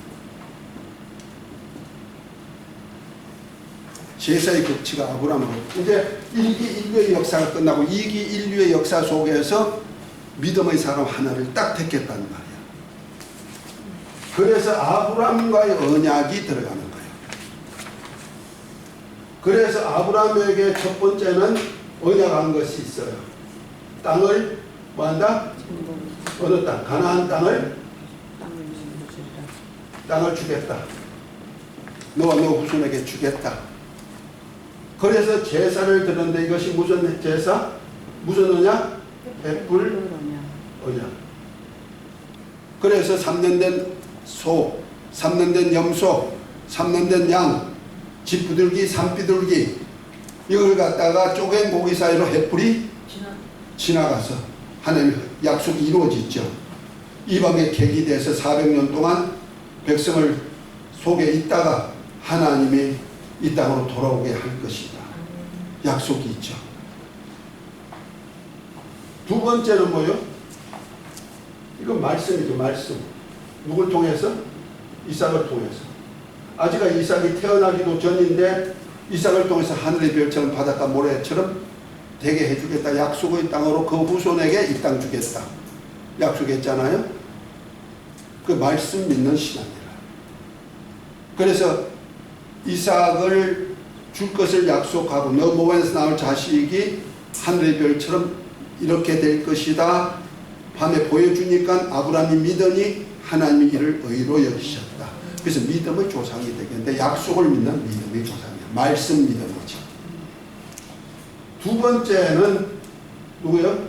제사의 극치가 아브라함으로. 이제 1기 인류의 역사가 끝나고 2기 인류의 역사 속에서 믿음의 사람 하나를 딱 택했다는 말이야. 그래서 아브라함과의 언약이 들어가는 거예요. 그래서 아브라함에게 첫 번째는 언약한 것이 있어요. 땅을 뭐한다? 어느 땅? 가나안 땅을 주겠다. 너와 너 후손에게 주겠다. 그래서 제사를 드렸는데 이것이 무슨 제사? 무슨 언약? 횃불 언약. 그래서 3년 된 소, 3년 된 염소, 3년 된 양, 집비둘기, 산비둘기 이걸 갖다가 쪼갠 고기 사이로 횃불이 지나가서 하나님의 약속이 이루어지죠. 이방의 객이 돼서 400년 동안 백성을 속에 있다가 하나님이 이 땅으로 돌아오게 할 것이다. 약속이 있죠. 두 번째는 뭐요? 이건 말씀이죠. 말씀. 누굴 통해서? 이삭을 통해서. 아직은 이삭이 태어나기도 전인데 이삭을 통해서 하늘의 별처럼 바닷가 모래처럼 되게 해주겠다. 약속의 땅으로 그 후손에게 이 땅 주겠다. 약속했잖아요. 그 말씀 믿는 신앙이라. 그래서 이삭을 줄 것을 약속하고 너 몸에서 나올 자식이 하늘의 별처럼 이렇게 될 것이다. 밤에 보여주니까 아브라함이 믿으니 하나님이 이를 의로 여기셨다. 그래서 믿음의 조상이 되겠는데 약속을 믿는 믿음의 조상이야. 말씀 믿음이죠. 두 번째는 누구요?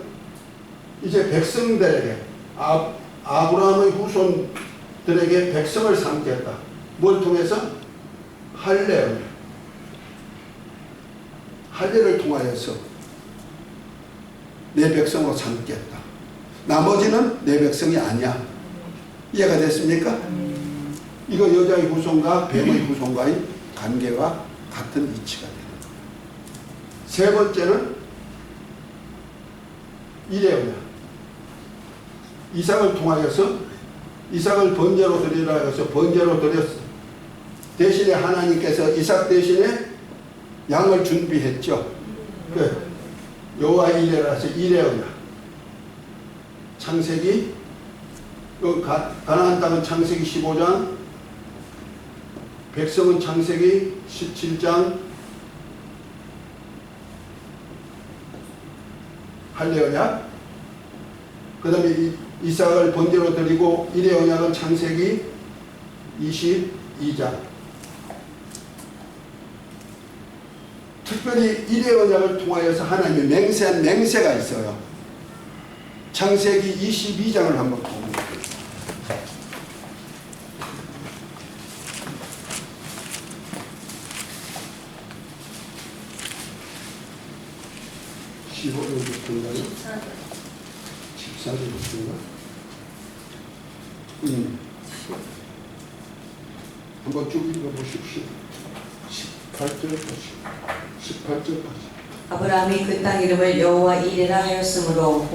이제 백성들에게 아브라함의 후손들에게 백성을 삼겠다. 뭘 통해서? 할례. 할례를 통하여서 내 백성으로 삼겠다. 나머지는 내 백성이 아니야. 이해가 됐습니까? 이거 여자의 후손과 뱀의 후손과의 관계와 같은 위치가 되는 거예요. 세 번째는 이레오냐. 이삭을 통하여서 이삭을 번제로 드리라 해서 번제로 드렸어. 대신에 하나님께서 이삭 대신에 양을 준비했죠. 그 여호와 이레라서 이레오냐. 창세기 가나안 땅은 창세기 15장, 백성은 창세기 17장. 할례언약. 그 다음에 이삭을 번제로 드리고 이레언약은 창세기 22장. 특별히 이레언약을 통하여서 하나님이 맹세한 맹세가 있어요. 창세기 22장을 한번 보면 15절부터인가요? 14절부터인가? 한번 쭉 읽어보십시오. 18절까지. 아브라함이 그 땅 이름을 여호와 이레라 하였으므로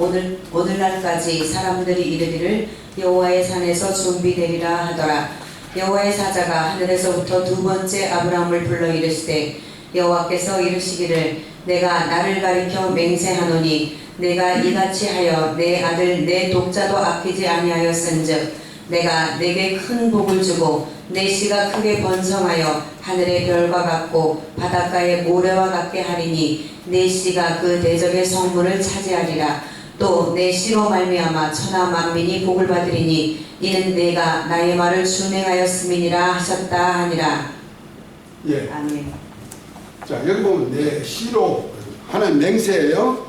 오늘날까지 사람들이 이르기를 여호와의 산에서 준비되리라 하더라. 여호와의 사자가 하늘에서부터 두 번째 아브라함을 불러 이르시되 여호와께서 이르시기를 내가 나를 가리켜 맹세하노니 내가 이같이 하여 내 아들 내 독자도 아끼지 아니하였은즉 내가 내게 큰 복을 주고 내 씨가 크게 번성하여 하늘의 별과 같고 바닷가의 모래와 같게 하리니 내 씨가 그 대적의 성문을 차지하리라. 또 내 씨로 말미암아 천하 만민이 복을 받으리니 이는 내가 나의 말을 준행하였음이니라 하셨다 하니라. 예. 아멘. 자, 여기 보면 내 씨로 하나님 맹세예요.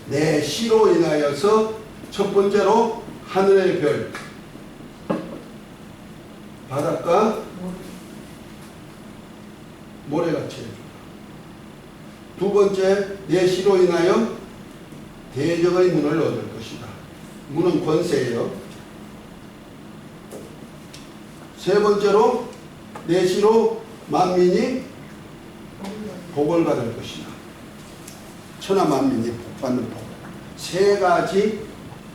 내 씨로 인하여서 첫 번째로 하늘의 별, 바닷가, 모래같이 해준다. 두 번째, 내 씨로 인하여 대적의 문을 얻을 것이다. 무는 권세예요. 세 번째로 내시로 만민이 복을 받을 것이다. 천하 만민이 복 받는 복. 세 가지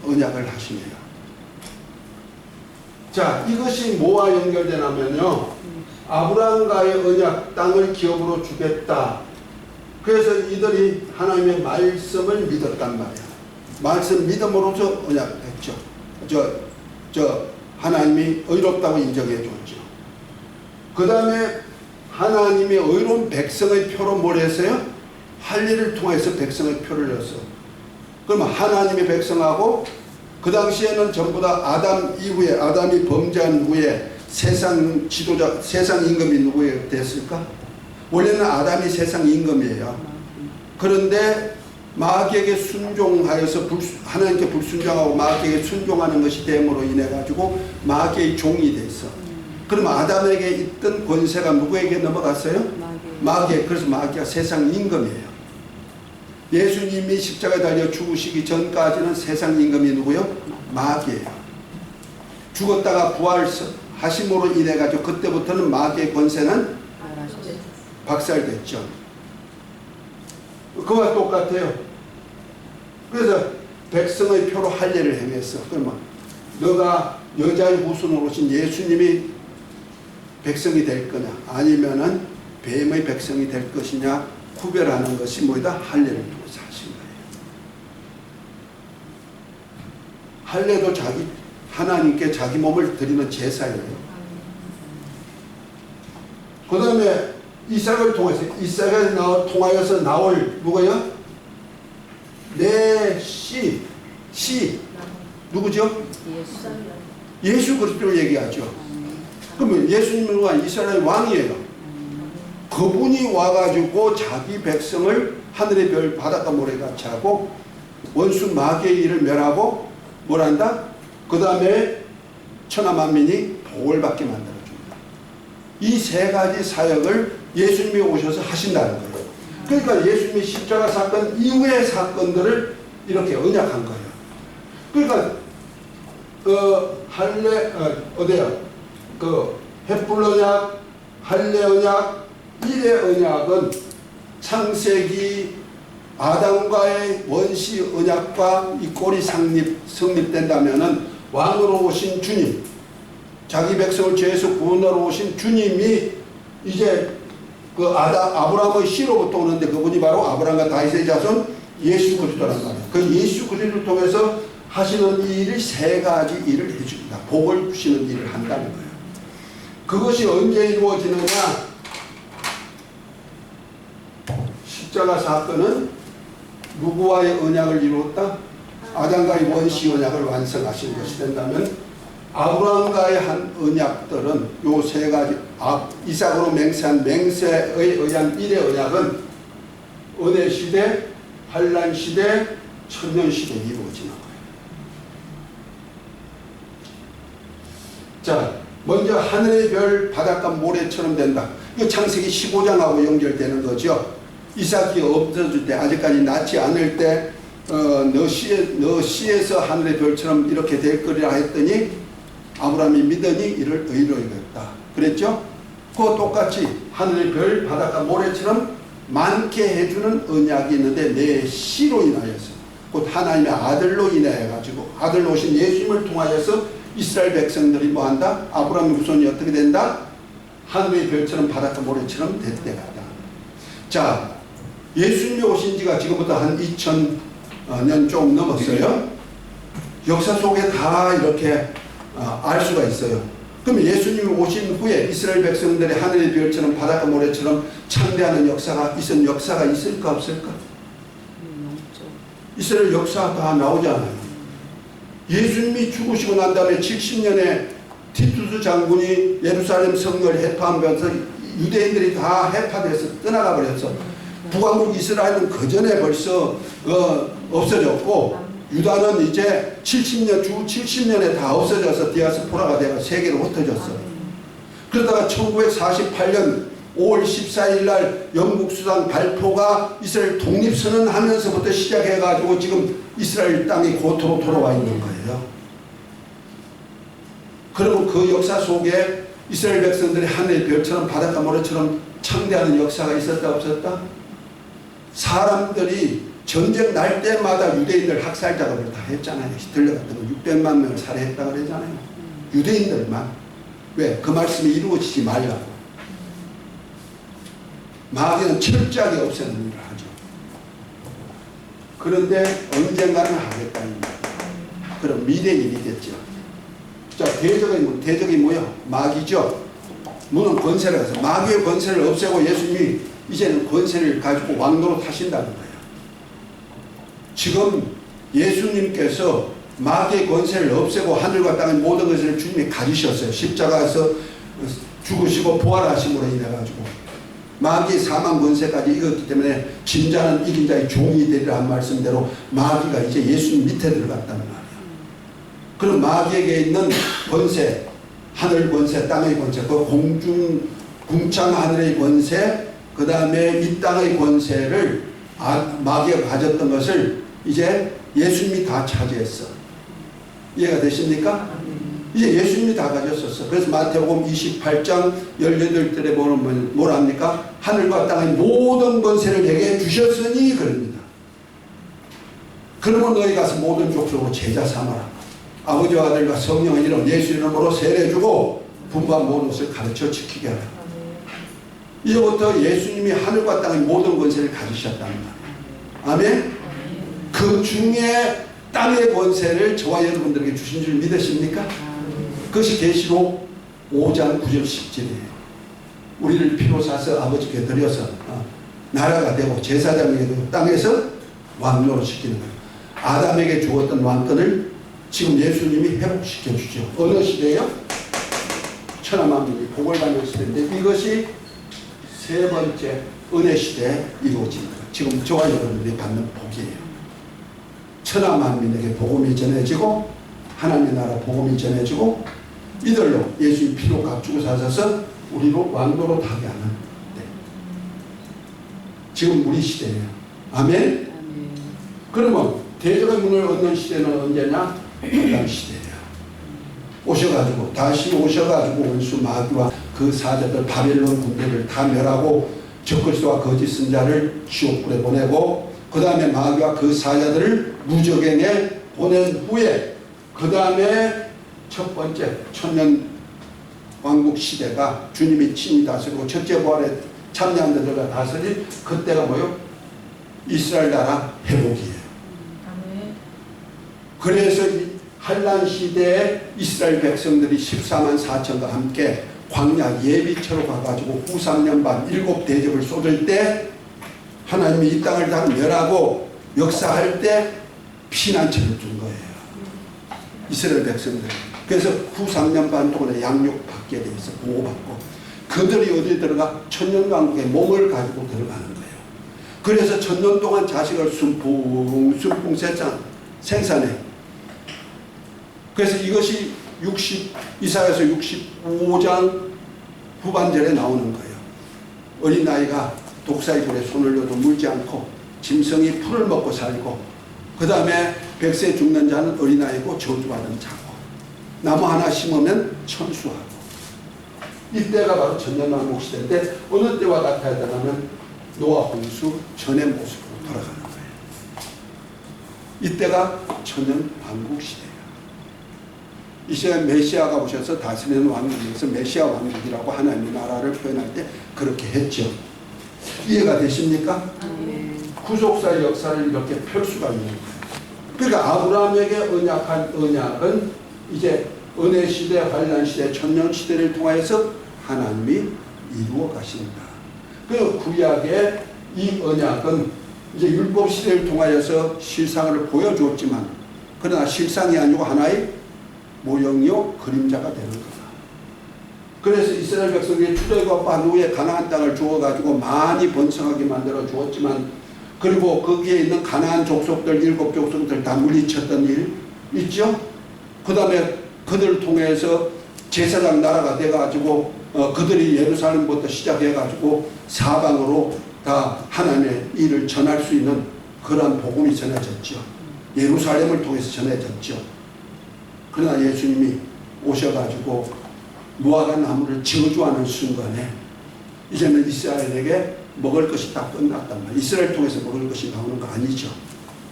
언약을 하시네요. 자, 이것이 뭐와 연결되냐면요. 아브라함과의 언약 땅을 기업으로 주겠다. 그래서 이들이 하나님의 말씀을 믿었단 말이야. 말씀 믿음으로써 언약을 했죠. 하나님이 의롭다고 인정해 줬죠. 그 다음에 하나님이 의로운 백성의 표로 뭘 했어요? 할례를 통해서 백성의 표를 넣었어. 그러면 하나님의 백성하고 그 당시에는 전부 다 아담 이후에, 아담이 범죄한 후에 세상 지도자, 세상 임금이 누구에 됐을까? 원래는 아담이 세상 임금이에요. 그런데 마귀에게 순종하여서 하나님께 불순종하고 마귀에게 순종하는 것이 됨으로 인해 가지고 마귀의 종이 됐어. 그러면 아담에게 있던 권세가 누구에게 넘어갔어요? 마귀에. 그래서 마귀가 세상 임금이에요. 예수님이 십자가에 달려 죽으시기 전까지는 세상 임금이 누구요? 마귀예요. 죽었다가 부활하심으로 인해 가지고 그때부터는 마귀의 권세는 박살됐죠. 그와 똑같아요. 그래서 백성의 표로 할례를 행했어. 그러면 너가 여자의 후손으로 오신 예수님이 백성이 될 거냐 아니면은 뱀의 백성이 될 것이냐 구별하는 것이 뭐이다? 할례를 통해서 하신 거예요. 할례도 하나님께 자기 몸을 드리는 제사예요. 그 다음에 이삭을 통해서, 이삭을 통하여서 나올 누구요? 내 씨 누구죠? 예수 그리스도를 얘기하죠. 그러면 예수님은 이스라엘 왕이에요. 그분이 와가지고 자기 백성을 하늘의 별 바닷가 모래같이 하고 원수 마귀의 일을 멸하고 뭘 한다? 그 다음에 천하 만민이 복을 받게 만들어줍니다. 이 세 가지 사역을 예수님이 오셔서 하신다는 거예요. 그러니까 예수님이 십자가 사건 이후의 사건들을 이렇게 언약한 거예요. 그러니까 햇불 언약, 할례 언약, 일의 언약은 창세기 아담과의 원시 언약과 이 꼴이 성립된다면은 왕으로 오신 주님, 자기 백성을 죄에서 구원하러 오신 주님이 이제 그 아브라함의 씨로부터 오는데 그분이 바로 아브라함과 다윗의 자손 예수 그리스도란 말이에요. 그 예수 그리스도를 통해서 하시는 이 일이 세 가지 일을 해줍니다. 복을 주시는 일을 한다는 거예요. 그것이 언제 이루어지느냐? 십자가 사건은 누구와의 언약을 이루었다? 아담과의 원시 언약을 완성하신 것이 된다면 아브라함과의 한 언약들은 요 세 가지 이삭으로 맹세한 맹세에 의한 일의 언약은 은혜 시대, 환란 시대, 천년 시대에 이루어지는 거예요. 자, 먼저 하늘의 별 바닷가 모래처럼 된다. 이거 창세기 15장하고 연결되는 거죠. 이삭이 없어질 때, 아직까지 낳지 않을 때 너 씨에서 하늘의 별처럼 이렇게 될 거리라 했더니 아브라함이 믿으니 이를 의로 여겼다. 그랬죠? 그와 똑같이 하늘의 별 바닷가 모래처럼 많게 해주는 언약이 있는데 내 씨로 인하여서 곧 하나님의 아들로 인하여 가지고 아들로 오신 예수님을 통하여서 이스라엘 백성들이 뭐한다? 아브라함의 후손이 어떻게 된다? 하늘의 별처럼 바닷가 모래처럼 될 때가 다. 자, 예수님이 오신 지가 지금부터 한 2000년 좀 넘었어요. 역사 속에 다 이렇게 알 수가 있어요. 그러면 예수님이 오신 후에 이스라엘 백성들이 하늘의 별처럼 바닷가 모래처럼 창대하는 역사가 있을까 없을까? 이스라엘 역사 다 나오잖아요. 예수님이 죽으시고 난 다음에 70년에 티투스 장군이 예루살렘 성을 해파하면서 유대인들이 다 해파돼서 떠나가 버렸어. 북왕국 이스라엘은 그 전에 벌써 없어졌고 유다는 이제 70년에 다 없어져서 디아스포라가 되어 세계로 흩어졌어. 그러다가 1948년 5월 14일 날 영국 수상 발표가 이스라엘 독립선언하면서부터 시작해가지고 지금 이스라엘 땅이 고토로 돌아와 있는 거예요. 그러면 그 역사 속에 이스라엘 백성들이 하늘의 별처럼 바닷가 모래처럼 창대하는 역사가 있었다 없었다? 사람들이 전쟁 날 때마다 유대인들 학살 작업을 다 했잖아요. 히틀러 같은 거 600만 명을 살해했다고 그러잖아요. 유대인들만. 왜? 그 말씀이 이루어지지 말라고. 마귀는 철저하게 없애는 일을 하죠. 그런데 언젠가는 하겠다. 그럼 미래 일이겠죠. 자, 대적이 뭐예요? 마귀죠. 무는 권세를 가서 마귀의 권세를 없애고 예수님이 이제는 권세를 가지고 왕도로 타신다는 거예요. 지금 예수님께서 마귀의 권세를 없애고 하늘과 땅의 모든 것을 주님이 가지셨어요. 십자가에서 죽으시고 부활하심으로 인해 가지고 마귀의 사망 권세까지 이겼기 때문에 진 자는 이긴 자의 종이 되리라 한 말씀대로 마귀가 이제 예수님 밑에 들어갔다는 말이에요. 그럼 마귀에게 있는 권세, 하늘 권세, 땅의 권세, 그 공중 궁창 하늘의 권세, 그 다음에 이 땅의 권세를 마귀가 가졌던 것을 이제 예수님이 다 차지했어. 이해가 되십니까? 이제 예수님이 다 가졌었어. 그래서 마태복음 28장 18절에 보면 뭘 합니까? 하늘과 땅의 모든 권세를 내게 주셨으니 그럽니다. 그러면 너희 가서 모든 족속으로 제자 삼아라. 아버지와 아들과 성령의 이름 예수 이름으로 세례주고 분부한 모든 것을 가르쳐 지키게 하라. 이제부터 예수님이 하늘과 땅의 모든 권세를 가지셨다는 말이에요. 아멘? 그 중에 땅의 권세를 저와 여러분들에게 주신 줄 믿으십니까? 그것이 계시록 5장 9절 10절이에요. 우리를 피로 사서 아버지께 드려서 나라가 되고 제사장에게 되고 땅에서 왕노로 시키는 거예요. 아담에게 주었던 왕권을 지금 예수님이 회복시켜 주죠. 어느 시대예요? 천하만민이 복을 받는 시대인데 이것이 세 번째 은혜 시대에 이루어진 거예요. 지금 저와 여러분들이 받는 복이에요. 천하만민에게 복음이 전해지고 하나님의 나라 복음이 전해지고 이들로 예수의 피로 값주고 사셔서 우리로 왕도로 타게 하는 때. 지금 우리 시대예요. 아멘? 그러면 대적의 문을 얻는 시대는 언제냐? 그 시대예요. 오셔가지고 다시 오셔가지고 원수 마귀와 그 사자들 바벨론 군대를 다 멸하고 적그리스도와 거짓 선자를 지옥불에 보내고 그 다음에 마귀와 그 사자들을 무적행에 보낸 후에 그 다음에 첫 번째 천년 왕국 시대가 주님이 친히 다스리고 첫째 부활에 참여한 자들과 다스린 그때가 뭐요? 이스라엘 나라 회복이에요. 그래서 이 한란 시대에 이스라엘 백성들이 14만 4천과 함께 광야 예비처로 가가지고 후 3년 반 7대접을 쏟을 때 하나님이 이 땅을 다 멸하고 역사할 때 피난처를 준 거예요. 이스라엘 백성들. 그래서 후 3년 반 동안에 양육받게 돼 있어 보호받고 그들이 어디 들어가? 천년왕국에 몸을 가지고 들어가는 거예요. 그래서 천년 동안 자식을 순풍 생산해. 그래서 이것이 이사야서 65장 후반절에 나오는 거예요. 어린아이가 독사의 불에 손을 넣어도 물지 않고 짐승이 풀을 먹고 살고 그 다음에 100세 죽는 자는 어린아이고 저주받은 자고 나무 하나 심으면 천수하고 이때가 바로 천년왕국 시대인데 어느 때와 같아야 되냐면 노아 홍수 전의 모습으로 돌아가는 거예요. 이때가 천년왕국 시대예요. 이제 메시아가 오셔서 다스리는 왕국에서 메시아 왕국이라고 하나님의 나라를 표현할 때 그렇게 했죠. 이해가 되십니까? 구속사의 역사를 이렇게 펼 수가 있는 거예요. 그러니까 아브라함에게 언약한 언약은 이제 은혜 시대, 환란 시대, 천년 시대를 통하여서 하나님이 이루어 가신다. 그 구약의 이 언약은 이제 율법 시대를 통하여서 실상을 보여주었지만 그러나 실상이 아니고 하나의 모형이요 그림자가 되는 거다. 그래서 이스라엘 백성이 출애굽한 후에 가나안 땅을 주어가지고 많이 번성하게 만들어 주었지만 그리고 거기에 있는 가나안 족속들 7족속들 다 물리쳤던 일 있죠. 그 다음에 그들을 통해서 제사장 나라가 돼가지고 그들이 예루살렘부터 시작해가지고 사방으로 다 하나님의 일을 전할 수 있는 그러한 복음이 전해졌죠. 예루살렘을 통해서 전해졌죠. 그러나 예수님이 오셔가지고 무화과 나무를 저주하는 순간에 이제는 이스라엘에게 먹을 것이 다 끝났단 말이에요. 이스라엘 통해서 먹을 것이 나오는 거 아니죠.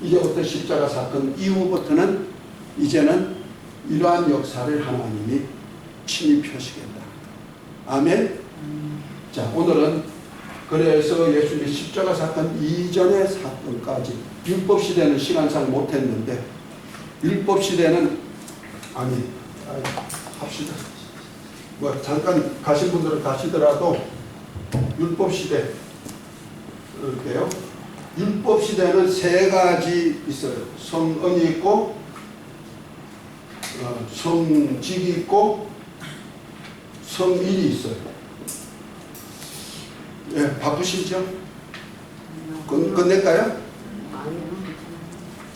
이제부터 십자가 사건 이후부터는 이제는 이러한 역사를 하나님이 침입하시겠다. 아멘. 자, 오늘은 그래서 예수님이 십자가 사건 이전의 사건까지 율법 시대는 시간상 못했는데 율법 시대는 합시다. 뭐 잠깐 가신 분들은 가시더라도 율법 시대 그럴게요. 율법 시대는 세 가지 있어요. 성언이 있고 성직이 있고 성일이 있어요. 예, 바쁘시죠? 끝낼까요?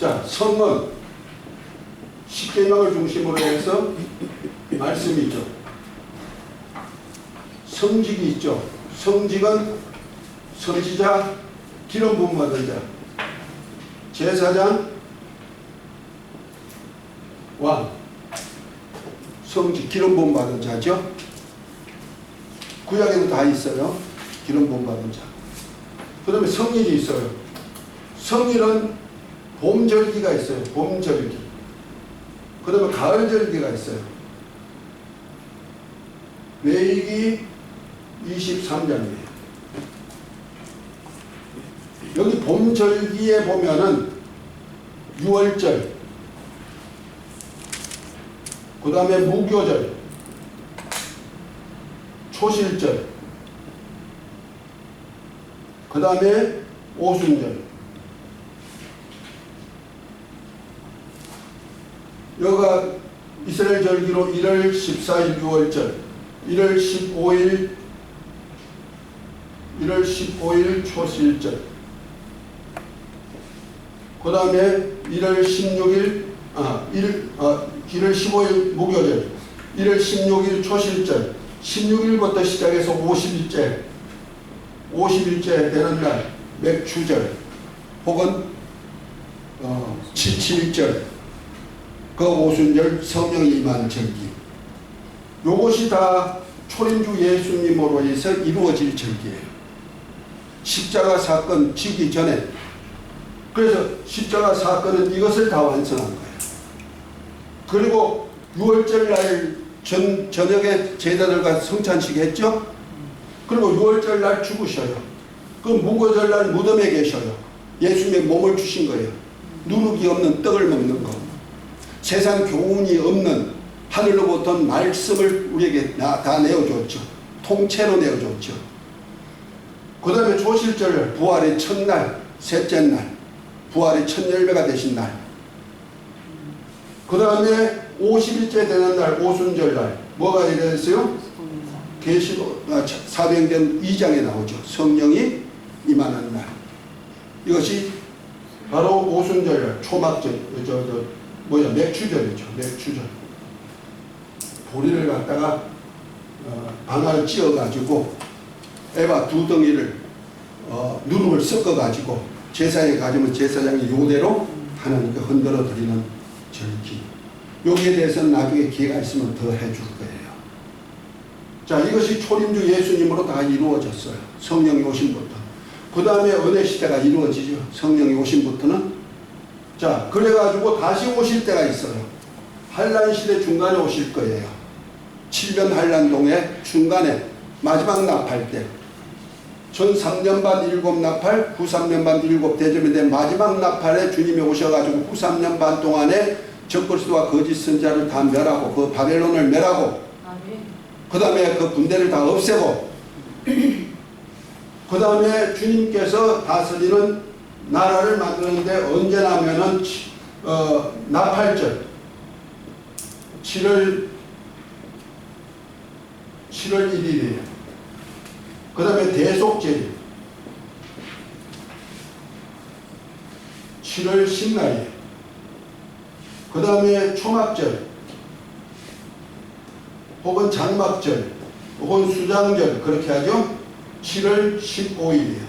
자, 성은 십계명을 중심으로 해서 말씀이죠. 성직이 있죠. 성직은 선지자, 기름 부음 받은 자, 제사장, 왕, 성직, 기름 부음 받은 자죠. 구약에도 다 있어요. 기름 부음 받은 자. 그 다음에 성일이 있어요. 성일은 봄절기가 있어요. 봄절기. 그 다음에 가을절기가 있어요. 레위기 23장이에요. 여기 봄절기에 보면은 6월절, 그 다음에 무교절, 초실절, 그 다음에 오순절. 여기가 이스라엘 절기로 1월 14일 6월절, 1월 15일 초실절, 그 다음에 1월 15일 무교절, 1월 16일 초실절, 16일부터 시작해서 50일째 되는 날 맥추절 혹은 77절, 그 오순절 성령이 임하는 절기. 요것이 다 초림주 예수님으로 해서 이루어질 절기예요. 십자가 사건 지기 전에. 그래서 십자가 사건은 이것을 다 완성한 거예요. 그리고 6월절 날 저녁에 제자들과 성찬식 했죠. 그리고 6월절 날 죽으셔요. 그 무교절 날 무덤에 계셔요. 예수님의 몸을 주신 거예요. 누룩이 없는 떡을 먹는 거. 세상 교훈이 없는 하늘로부터 말씀을 우리에게 다 내어줬죠. 통째로 내어줬죠. 그 다음에 초실절, 부활의 첫날, 셋째 날, 부활의 첫 열매가 되신 날. 그 다음에 50일째 되는 날, 오순절 날. 뭐가 이랬어요? 사도행전 2장에 나오죠. 성령이 임하는 날. 이것이 바로 오순절 날, 초막절, 맥추절이죠. 맥추절. 보리를 갖다가 방아를 찧어가지고 에바 두 덩이를 누룩을 섞어가지고 제사에 가지면 제사장이 요대로 하나님께 흔들어 드리는 절기. 여기에 대해서는 나중에 기회가 있으면 더 해줄 거예요. 자, 이것이 초림주 예수님으로 다 이루어졌어요. 성령이 오신부터. 그 다음에 은혜 시대가 이루어지죠. 성령이 오신부터는. 자, 그래가지고 다시 오실 때가 있어요. 한란 시대 중간에 오실 거예요. 7년 한란동의 중간에 마지막 납할 때. 전 3년 반 7 납할, 후 3년 반 7 대접인데 마지막 납할에 주님이 오셔가지고 후 3년 반 동안에 적그리스도와 거짓 선자를 다 멸하고 그 바벨론을 멸하고 그 다음에 그 군대를 다 없애고 그 다음에 주님께서 다스리는 나라를 만드는데 언제나 하면은 나팔절 7월 1일이에요. 그 다음에 대속절 7월 10날이에요. 그 다음에 초막절 혹은 장막절 혹은 수장절 그렇게 하죠. 7월 15일이에요.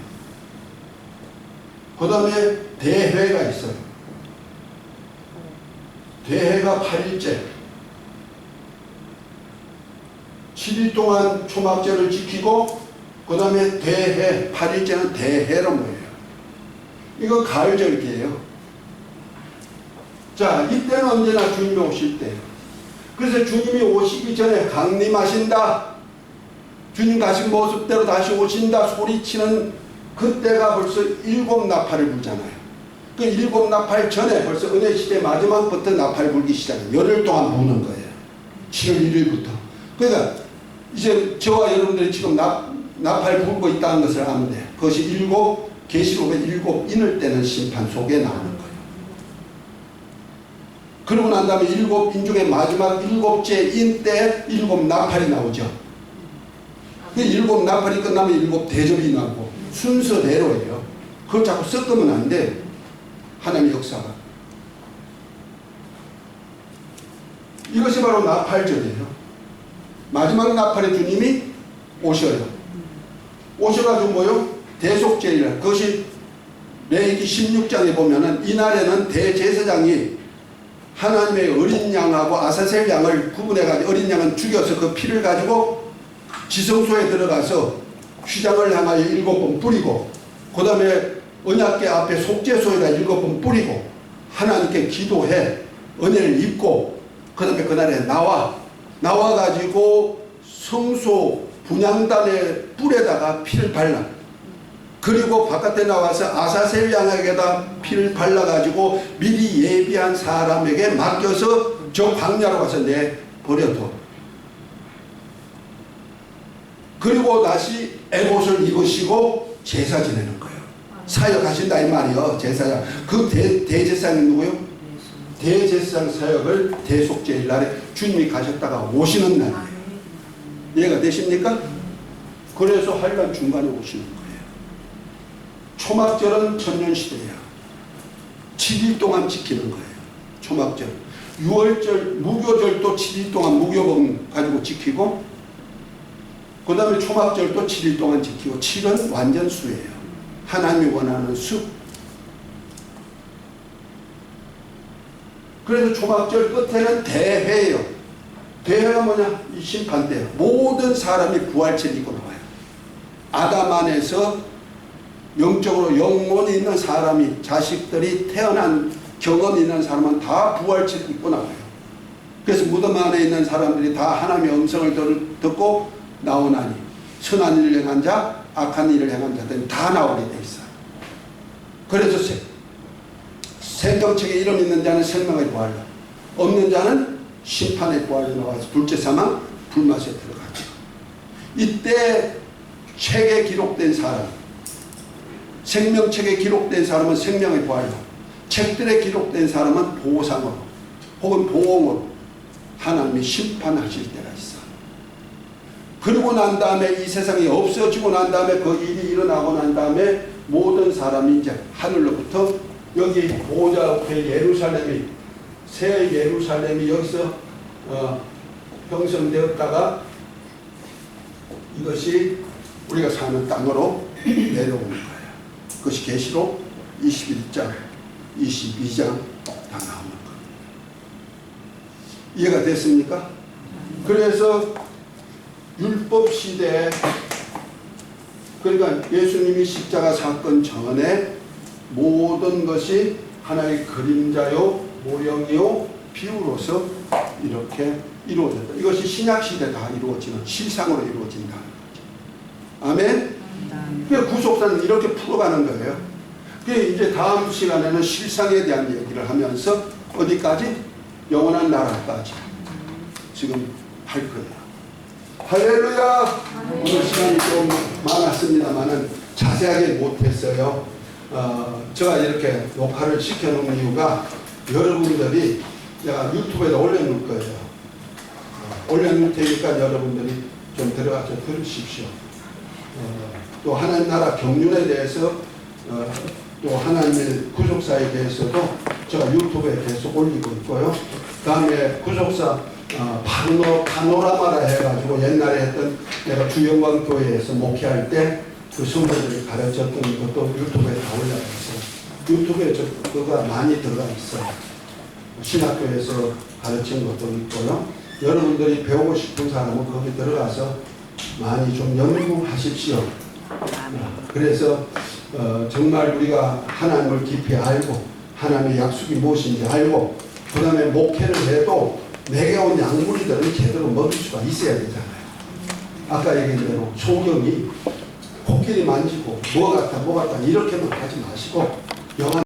그 다음에 대회가 있어요. 대해가 8일째 7일 동안 초막절을 지키고 그 다음에 대해 8일째는 대해란 뭐예요? 이거 가을절기예요. 자, 이때는 언제나 주님이 오실 때예요. 그래서 주님이 오시기 전에 강림하신다, 주님 가신 모습대로 다시 오신다 소리치는 그때가 벌써 7 나팔을 불잖아요. 그 7 나팔 전에 벌써 은혜시대 마지막부터 나팔 불기 시작해요. 열흘 동안 부는 거예요. 7월 1일부터. 그러니까 이제 저와 여러분들이 지금 나팔 불고 있다는 것을 아면 돼요. 그것이 계시록의 7 인을 떼는 심판 속에 나오는 거예요. 그러고 난 다음에 7 인 중에 마지막 7째 인 때 7 나팔이 나오죠. 그 7 나팔이 끝나면 7 대접이 나오고 순서대로예요. 그걸 자꾸 섞으면 안 돼. 하나님의 역사가. 이것이 바로 나팔절이에요. 마지막 나팔에 주님이 오셔요. 오셔가지고 뭐요? 대속죄일. 그것이 레위기 16장에 보면은 이날에는 대제사장이 하나님의 어린 양하고 아사셀 양을 구분해가지고 어린 양은 죽여서 그 피를 가지고 지성소에 들어가서 휘장을 향하여 7번 뿌리고 그 다음에 언약궤 앞에 속죄소에다 7번 뿌리고 하나님께 기도해 은혜를 입고 그 다음에 그날에 나와가지고 성소 분향단의 뿔에다가 피를 발라. 그리고 바깥에 나와서 아사셀 양에게다 피를 발라가지고 미리 예비한 사람에게 맡겨서 저 광야로 가서 내버려둬. 그리고 다시 에봇을 입으시고 제사 지내는 거예요. 사역하신다 이 말이요. 제사장. 그 대제사장이 누구요? 대제사장 사역을 대속죄일 날에 주님이 가셨다가 오시는 날이에요. 이해가 되십니까? 그래서 하여간 중간에 오시는 거예요. 초막절은 천년시대예요. 7일 동안 지키는 거예요. 초막절. 6월절 무교절도 7일 동안 무교범 가지고 지키고 그 다음에 초막절도 7일 동안 지키고 7은 완전 수예요. 하나님이 원하는 수. 그래서 초막절 끝에는 대회예요. 대회가 뭐냐? 이 심판대예요. 모든 사람이 부활체를 입고 나와요. 아담 안에서 영적으로 영혼이 있는 사람이 자식들이 태어난 경험이 있는 사람은 다 부활체를 입고 나와요. 그래서 무덤 안에 있는 사람들이 다 하나님의 음성을 듣고 나오나니 선한 일을 행한 자 악한 일을 행한 자들은 다 나오게 돼 있어요. 그래서 생명책에 이름 있는 자는 생명의 부활로 없는 자는 심판의 부활로 나와서 둘째 사망 불맛에 들어가죠. 이때 책에 기록된 사람 생명책에 기록된 사람은 생명의 부활로 책들에 기록된 사람은 보상으로 혹은 보응으로 하나님이 심판하실 때가 있어. 그러고 난 다음에 이 세상이 없어지고 난 다음에 그 일이 일어나고 난 다음에 모든 사람이 이제 하늘로부터 여기 보좌 앞에 예루살렘이 새 예루살렘이 여기서 형성되었다가 이것이 우리가 사는 땅으로 내려오는 거예요. 그것이 계시록 21장 22장 다 나오는 거예요. 이해가 됐습니까? 그래서 율법 시대에 그러니까 예수님이 십자가 사건 전에 모든 것이 하나의 그림자요 모형이요 비유로서 이렇게 이루어졌다. 이것이 신약 시대 다 이루어지는 실상으로 이루어진다는 거죠. 아멘. 그 구속사는 이렇게 풀어가는 거예요. 그 이제 다음 시간에는 실상에 대한 얘기를 하면서 어디까지? 영원한 나라까지 지금 할 거예요. 할렐루야. 오늘 시간이 좀 많았습니다만은 자세하게 못했어요. 제가 이렇게 녹화를 시켜놓은 이유가 여러분들이 제가 유튜브에다 올려놓을 거예요. 올려놓을 테니까 여러분들이 좀 들어가서 들으십시오. 또 하나님 나라 경륜에 대해서 또 하나님의 구속사에 대해서도 제가 유튜브에 계속 올리고 있고요. 그 다음에 구속사 파노라마라 해가지고 옛날에 했던 내가 주영광 교회에서 목회할 때 그 성도들이 가르쳤던 것도 유튜브에 다 올라가 있어요. 유튜브에 그거가 많이 들어가 있어요. 신학교에서 가르친 것도 있고요. 여러분들이 배우고 싶은 사람은 거기 들어가서 많이 좀 연구하십시오. 그래서 정말 우리가 하나님을 깊이 알고 하나님의 약속이 무엇인지 알고 그 다음에 목회를 해도 내게 온 양무리들은 제대로 먹일 수가 있어야 되잖아요. 아까 얘기한 대로 소경이 코끼리 만지고 뭐 같다 이렇게만 하지 마시고 영한